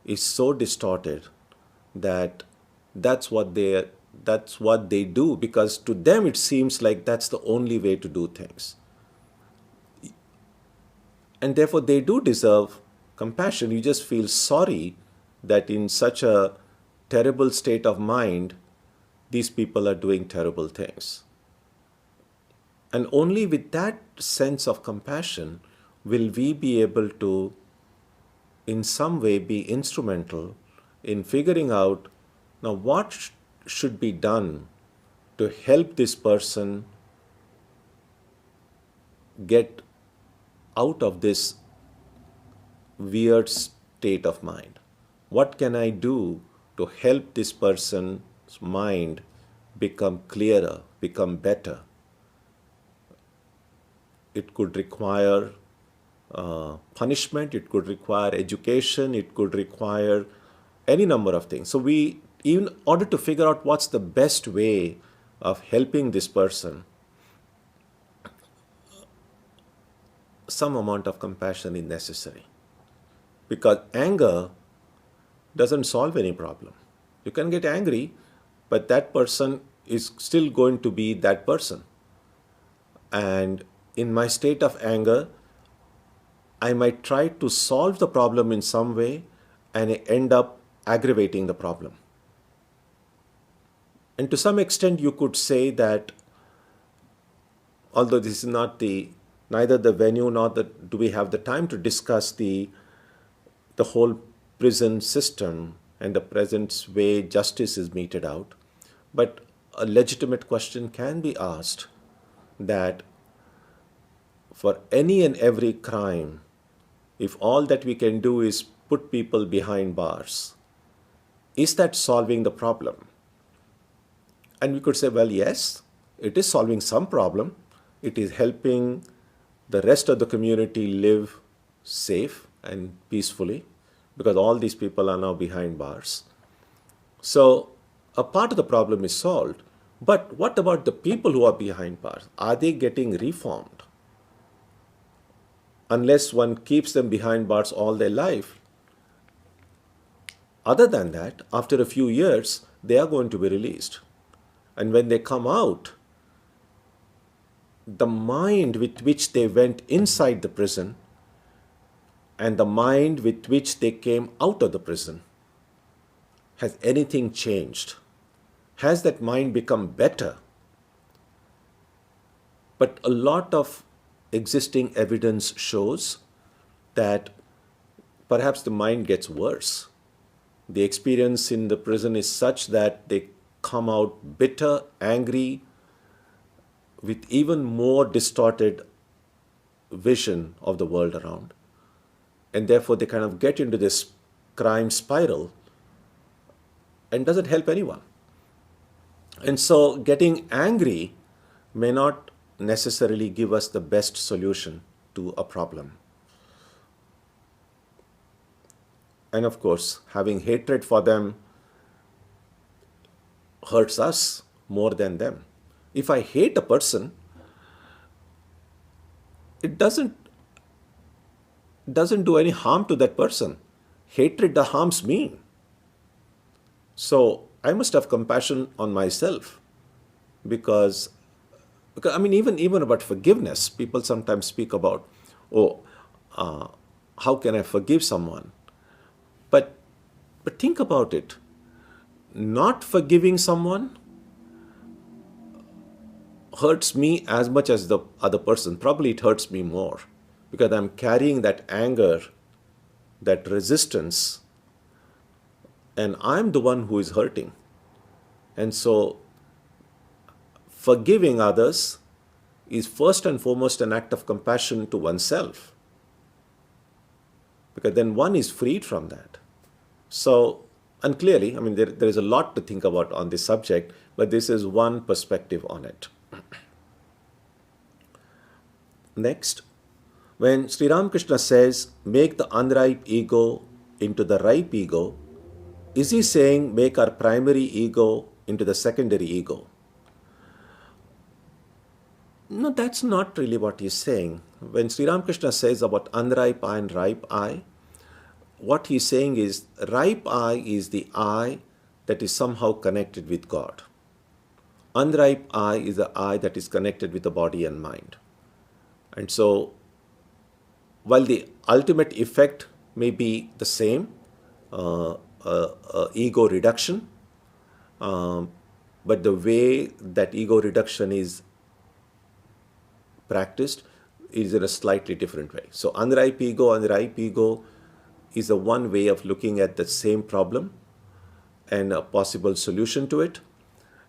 [SPEAKER 1] is so distorted that that's what they do, because to them it seems like that's the only way to do things. And therefore they do deserve compassion. You just feel sorry that in such a terrible state of mind, these people are doing terrible things. And only with that sense of compassion will we be able to, in some way, be instrumental in figuring out now what should be done to help this person get out of this weird state of mind. What can I do to help this person's mind become clearer, become better? It could require punishment, it could require education, it could require any number of things. So we, in order to figure out what's the best way of helping this person, some amount of compassion is necessary. Because anger doesn't solve any problem. You can get angry, but that person is still going to be that person. And in my state of anger, I might try to solve the problem in some way and end up aggravating the problem. And to some extent, you could say that, although this is not neither the venue nor do we have the time to discuss the whole prison system and the present way justice is meted out, but a legitimate question can be asked that for any and every crime, if all that we can do is put people behind bars, is that solving the problem? And we could say, well, yes, it is solving some problem. It is helping the rest of the community live safe and peacefully, because all these people are now behind bars. So a part of the problem is solved. But what about the people who are behind bars? Are they getting reformed? Unless one keeps them behind bars all their life. Other than that, after a few years, they are going to be released. And when they come out, the mind with which they went inside the prison and the mind with which they came out of the prison, has anything changed? Has that mind become better? But a lot of existing evidence shows that perhaps the mind gets worse. The experience in the prison is such that they come out bitter, angry, with even more distorted vision of the world around. And therefore they kind of get into this crime spiral and doesn't help anyone. And so getting angry may not necessarily give us the best solution to a problem. And of course, having hatred for them hurts us more than them. If I hate a person, it doesn't do any harm to that person. Hatred harms me. So I must have compassion on myself, because I mean, even about forgiveness, people sometimes speak about, how can I forgive someone? But think about it. Not forgiving someone hurts me as much as the other person. Probably it hurts me more, because I'm carrying that anger, that resistance, and I'm the one who is hurting. And so forgiving others is first and foremost an act of compassion to oneself, because then one is freed from that. So, and clearly, I mean, there is a lot to think about on this subject, but this is one perspective on it. Next, when Sri Ramakrishna says, make the unripe ego into the ripe ego, is he saying make our primary ego into the secondary ego? No, that's not really what he's saying. When Sri Ramakrishna says about unripe I and ripe I, what he's saying is ripe I is the I that is somehow connected with God. Unripe I is the I that is connected with the body and mind. And so, while the ultimate effect may be the same, ego reduction, but the way that ego reduction is practiced is in a slightly different way. So unripe ego and ripe ego is a one way of looking at the same problem and a possible solution to it.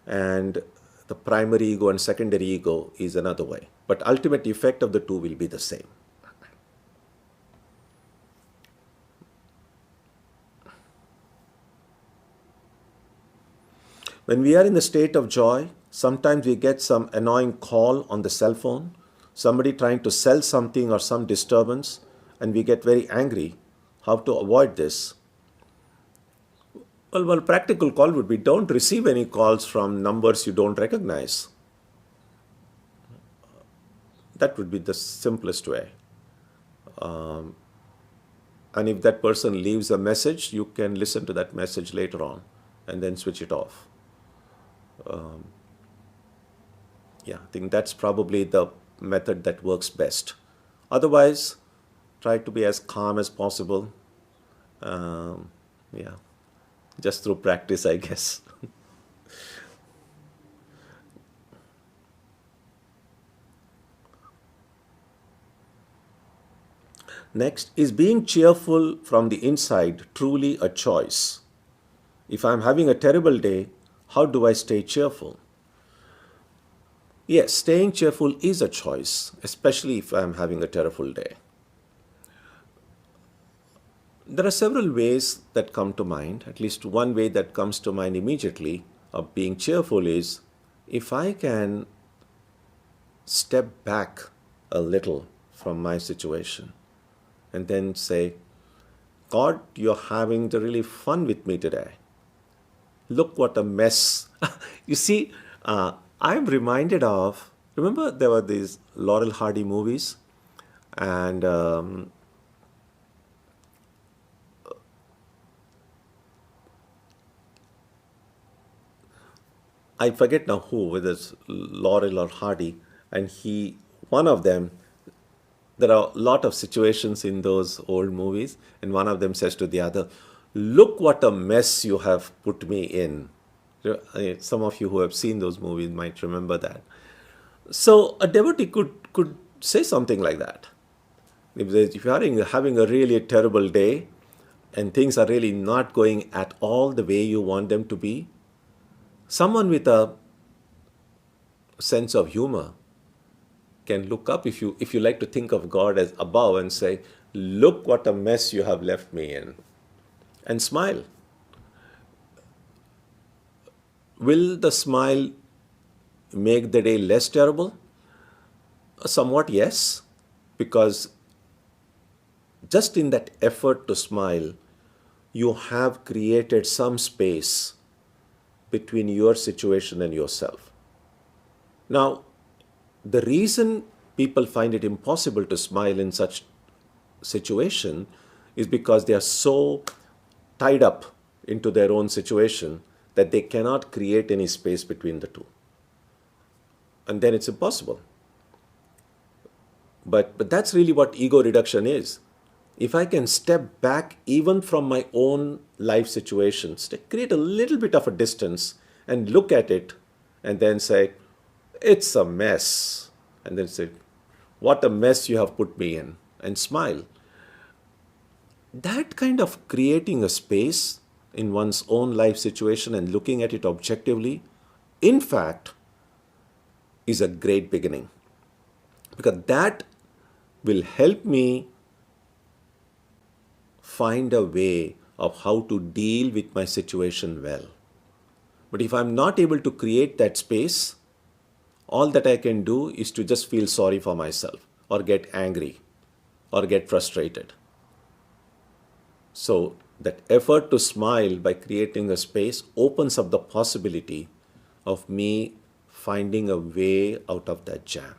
[SPEAKER 1] And the primary ego and secondary ego is another way. But ultimate effect of the two will be the same. When we are in the state of joy, sometimes we get some annoying call on the cell phone, somebody trying to sell something or some disturbance, and we get very angry. How to avoid this? Well, practical call would be don't receive any calls from numbers you don't recognize. That would be the simplest way. And if that person leaves a message, you can listen to that message later on and then switch it off. Yeah, I think that's probably the method that works best. Otherwise, try to be as calm as possible. Yeah, just through practice, I guess. Next, is being cheerful from the inside truly a choice? If I'm having a terrible day, how do I stay cheerful? Yes, staying cheerful is a choice, especially if I'm having a terrible day. There are several ways that come to mind. At least one way that comes to mind immediately of being cheerful is if I can step back a little from my situation and then say, God, you're having the really fun with me today. Look what a mess. You see, I'm reminded of, remember there were these Laurel Hardy movies, and I forget now who, whether it's Laurel or Hardy, and one of them, there are a lot of situations in those old movies, and one of them says to the other, look what a mess you have put me in. Some of you who have seen those movies might remember that. So a devotee could say something like that. If you're having a really terrible day and things are really not going at all the way you want them to be, someone with a sense of humor can look up, if you like to think of God as above, and say, look what a mess you have left me in, and smile. Will the smile make the day less terrible? Somewhat yes, because just in that effort to smile, you have created some space between your situation and yourself. Now, the reason people find it impossible to smile in such situation is because they are so tied up into their own situation that they cannot create any space between the two. And then it's impossible. But that's really what ego reduction is. If I can step back even from my own life situations, create a little bit of a distance and look at it and then say, it's a mess. And then say, what a mess you have put me in, and smile. That kind of creating a space in one's own life situation and looking at it objectively, in fact, is a great beginning. Because that will help me find a way of how to deal with my situation well. But if I'm not able to create that space, all that I can do is to just feel sorry for myself, or get angry, or get frustrated. So that effort to smile by creating a space opens up the possibility of me finding a way out of that jam.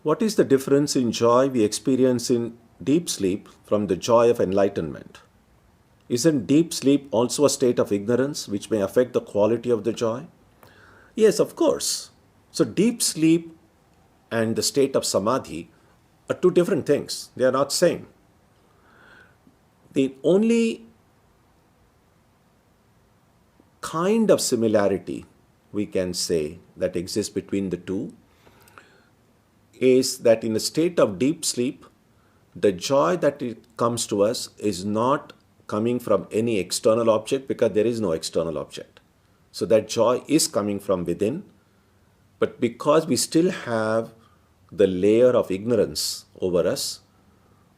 [SPEAKER 1] What is the difference in joy we experience in deep sleep from the joy of enlightenment? Isn't deep sleep also a state of ignorance which may affect the quality of the joy? Yes, of course. So deep sleep and the state of samadhi are two different things. They are not same. The only kind of similarity we can say that exists between the two is that in a state of deep sleep, the joy that it comes to us is not coming from any external object, because there is no external object. So that joy is coming from within, but because we still have the layer of ignorance over us,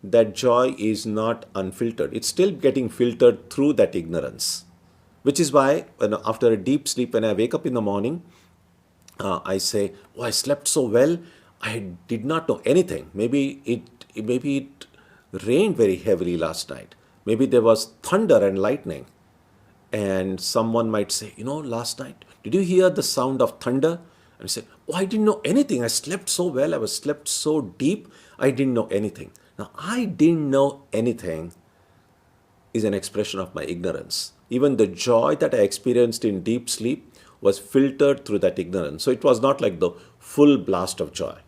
[SPEAKER 1] that joy is not unfiltered. It's still getting filtered through that ignorance, which is why after a deep sleep, when I wake up in the morning, I say, oh, I slept so well, I did not know anything. Maybe it rained very heavily last night. Maybe there was thunder and lightning. And someone might say, last night, did you hear the sound of thunder? And I said, oh, I didn't know anything. I slept so well. I was slept so deep. I didn't know anything. Now, I didn't know anything is an expression of my ignorance. Even the joy that I experienced in deep sleep was filtered through that ignorance. So it was not like the full blast of joy.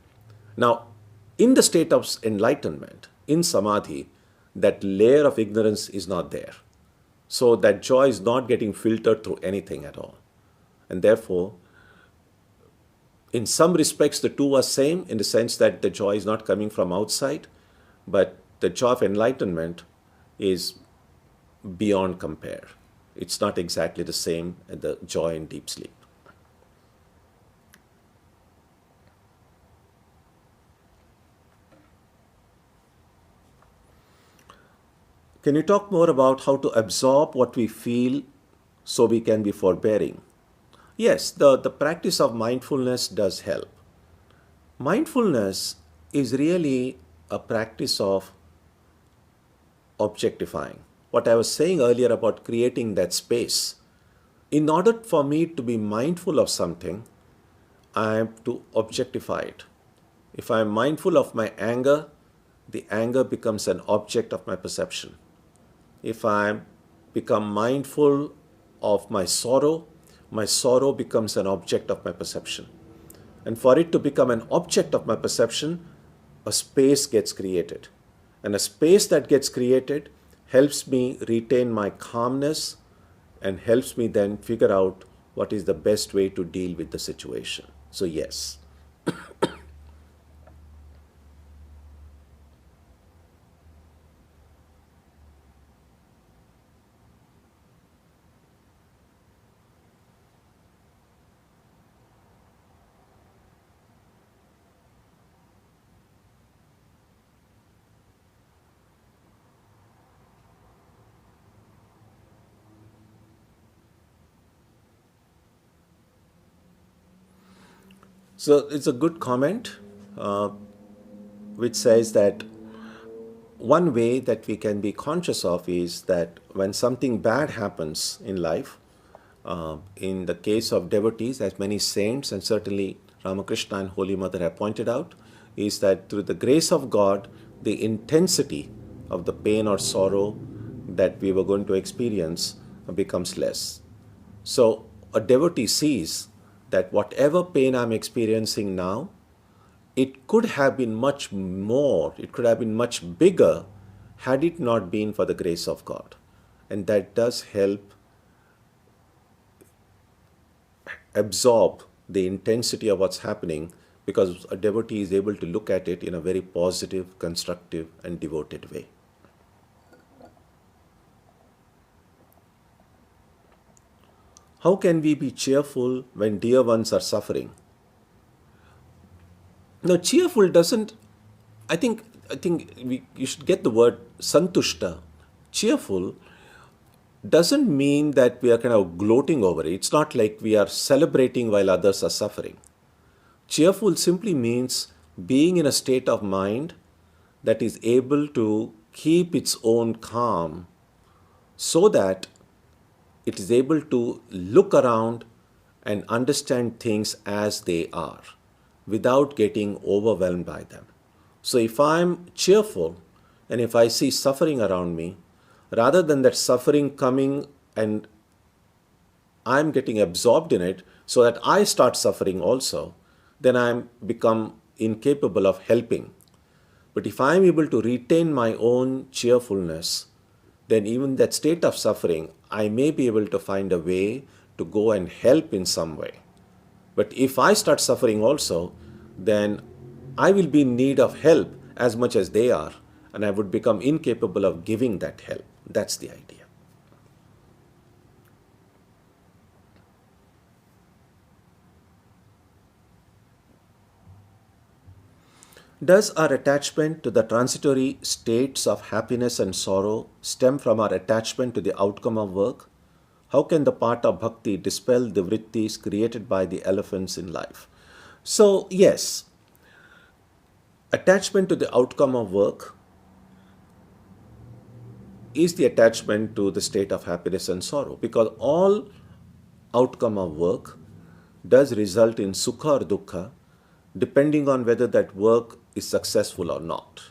[SPEAKER 1] Now, in the state of enlightenment, in samadhi, that layer of ignorance is not there. So that joy is not getting filtered through anything at all. And therefore, in some respects, the two are same in the sense that the joy is not coming from outside, but the joy of enlightenment is beyond compare. It's not exactly the same as the joy in deep sleep. Can you talk more about how to absorb what we feel so we can be forbearing? Yes, the practice of mindfulness does help. Mindfulness is really a practice of objectifying. What I was saying earlier about creating that space. In order for me to be mindful of something, I have to objectify it. If I am mindful of my anger, the anger becomes an object of my perception. If I become mindful of my sorrow becomes an object of my perception. And for it to become an object of my perception, a space gets created. And a space that gets created helps me retain my calmness and helps me then figure out what is the best way to deal with the situation. So yes. So it's a good comment which says that one way that we can be conscious of is that when something bad happens in life, in the case of devotees, as many saints and certainly Ramakrishna and Holy Mother have pointed out, is that through the grace of God, the intensity of the pain or sorrow that we were going to experience becomes less. So a devotee sees that whatever pain I'm experiencing now, it could have been much more, it could have been much bigger had it not been for the grace of God. And that does help absorb the intensity of what's happening, because a devotee is able to look at it in a very positive, constructive, and devoted way. How can we be cheerful when dear ones are suffering? Now, cheerful doesn't, I think you should get the word santushta. Cheerful doesn't mean that we are kind of gloating over it. It's not like we are celebrating while others are suffering. Cheerful simply means being in a state of mind that is able to keep its own calm so that it is able to look around and understand things as they are without getting overwhelmed by them. So if I'm cheerful and if I see suffering around me, rather than that suffering coming and I'm getting absorbed in it so that I start suffering also, then I'm become incapable of helping. But if I'm able to retain my own cheerfulness, then even that state of suffering, I may be able to find a way to go and help in some way. But if I start suffering also, then I will be in need of help as much as they are, and I would become incapable of giving that help. That's the idea. Does our attachment to the transitory states of happiness and sorrow stem from our attachment to the outcome of work? How can the part of bhakti dispel the vrittis created by the elephants in life? So, yes, attachment to the outcome of work is the attachment to the state of happiness and sorrow, because all outcome of work does result in sukha or dukkha depending on whether that work is successful or not.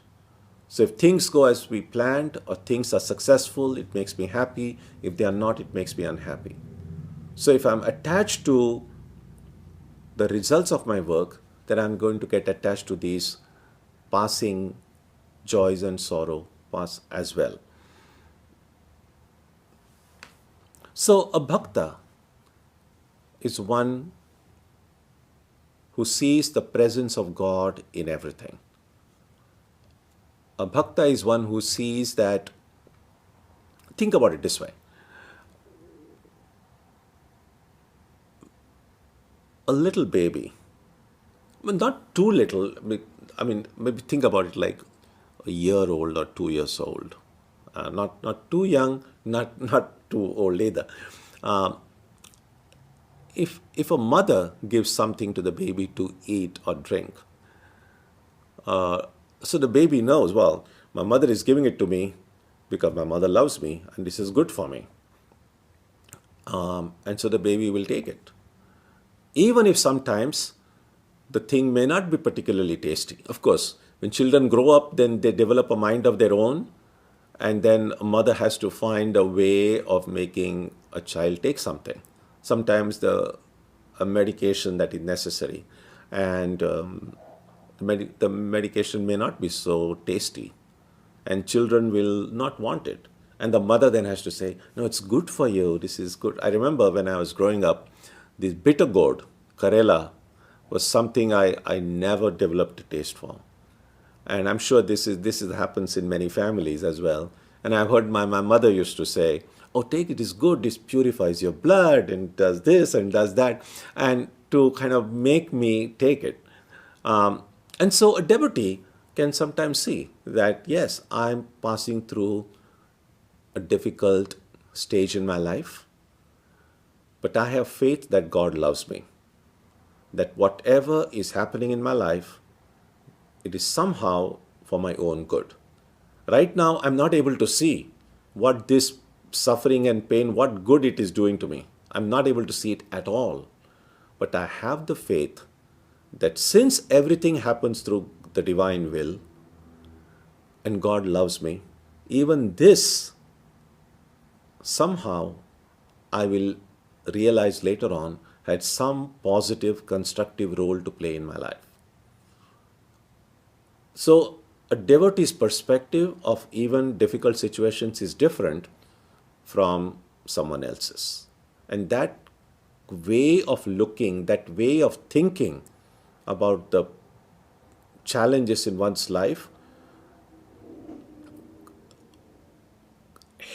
[SPEAKER 1] So if things go as we planned or things are successful, it makes me happy. If they are not, it makes me unhappy. So if I'm attached to the results of my work, then I'm going to get attached to these passing joys and sorrow pass as well. So a bhakta is one who sees the presence of God in everything. A bhakta is one who sees that, think about it this way. A little baby, not too little, I mean, maybe think about it like a year old or 2 years old. Not too young, not too old either. If a mother gives something to the baby to eat or drink, so the baby knows, well, my mother is giving it to me because my mother loves me and this is good for me. And so the baby will take it. Even if sometimes the thing may not be particularly tasty. Of course, when children grow up, then they develop a mind of their own, and then a mother has to find a way of making a child take something. Sometimes a medication that is necessary, and the medication may not be so tasty, and children will not want it. And the mother then has to say, no, it's good for you, this is good. I remember when I was growing up, this bitter gourd, Karela, was something I never developed a taste for. And I'm sure this happens in many families as well. And I've heard my mother used to say, oh, take it, it's good, this purifies your blood and does this and does that, and to kind of make me take it. And so a devotee can sometimes see that, yes, I'm passing through a difficult stage in my life, but I have faith that God loves me, that whatever is happening in my life, it is somehow for my own good. Right now, I'm not able to see what this suffering and pain, what good it is doing to me. I'm not able to see it at all. But I have the faith that since everything happens through the divine will and God loves me, even this somehow I will realize later on had some positive, constructive role to play in my life. So a devotee's perspective of even difficult situations is different from someone else's. And that way of looking, that way of thinking about the challenges in one's life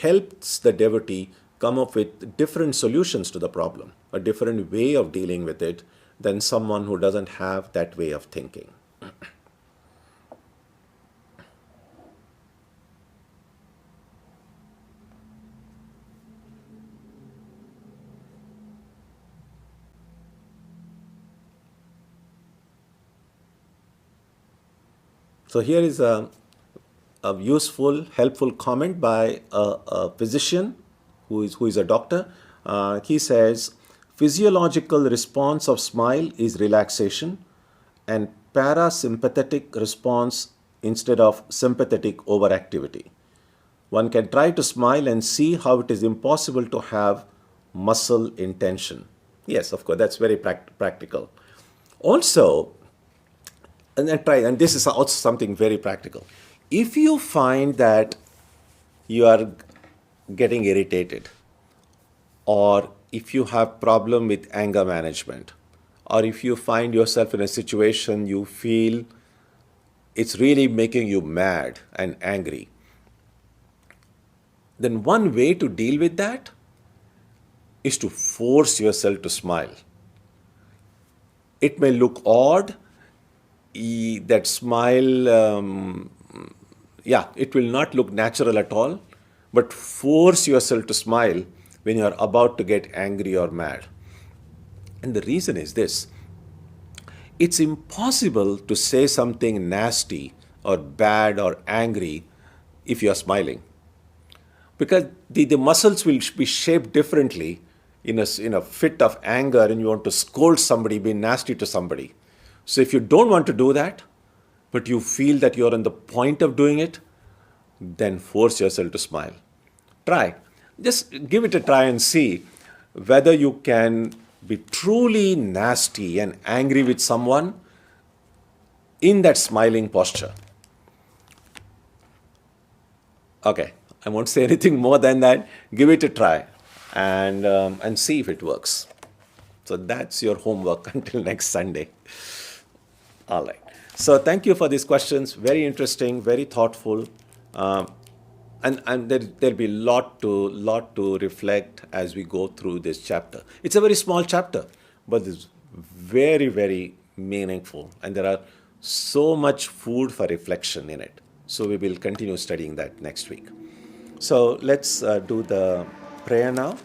[SPEAKER 1] helps the devotee come up with different solutions to the problem, a different way of dealing with it than someone who doesn't have that way of thinking. So here is a useful, helpful comment by a physician who is a doctor. He says, physiological response of smile is relaxation and parasympathetic response instead of sympathetic overactivity. One can try to smile and see how it is impossible to have muscle in tension. Yes, of course, that's very practical. Also, and this is also something very practical. If you find that you are getting irritated, or if you have problem with anger management, or if you find yourself in a situation you feel it's really making you mad and angry, then one way to deal with that is to force yourself to smile. It may look odd, that smile, it will not look natural at all, but force yourself to smile when you are about to get angry or mad. And the reason is this: it's impossible to say something nasty or bad or angry if you are smiling. because the muscles will be shaped differently in a fit of anger, and you want to scold somebody, be nasty to somebody. So if you don't want to do that, but you feel that you're on the point of doing it, then force yourself to smile. Try. Just give it a try and see whether you can be truly nasty and angry with someone in that smiling posture. Okay, I won't say anything more than that. Give it a try and see if it works. So that's your homework until next Sunday. All right. So thank you for these questions. Very interesting, very thoughtful, and there'll be lot to reflect as we go through this chapter. It's a very small chapter, but it's very, very meaningful, and there are so much food for reflection in it. So we will continue studying that next week. So let's do the prayer now.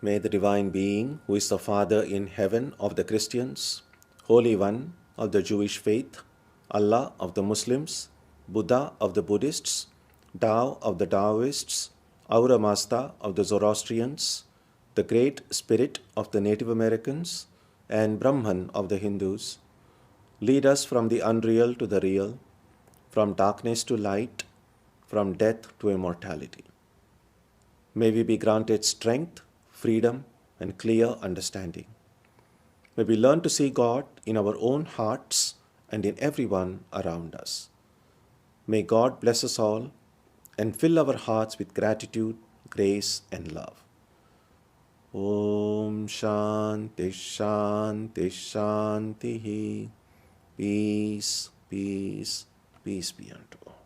[SPEAKER 1] May the Divine Being, who is the Father in heaven of the Christians, Holy One of the Jewish faith, Allah of the Muslims, Buddha of the Buddhists, Tao of the Taoists, Ahura Mazda of the Zoroastrians, the Great Spirit of the Native Americans, and Brahman of the Hindus, lead us from the unreal to the real, from darkness to light, from death to immortality. May we be granted strength, freedom, and clear understanding. May we learn to see God in our own hearts and in everyone around us. May God bless us all and fill our hearts with gratitude, grace, and love. Om Shanti Shanti Shanti. Peace, peace, peace be unto all.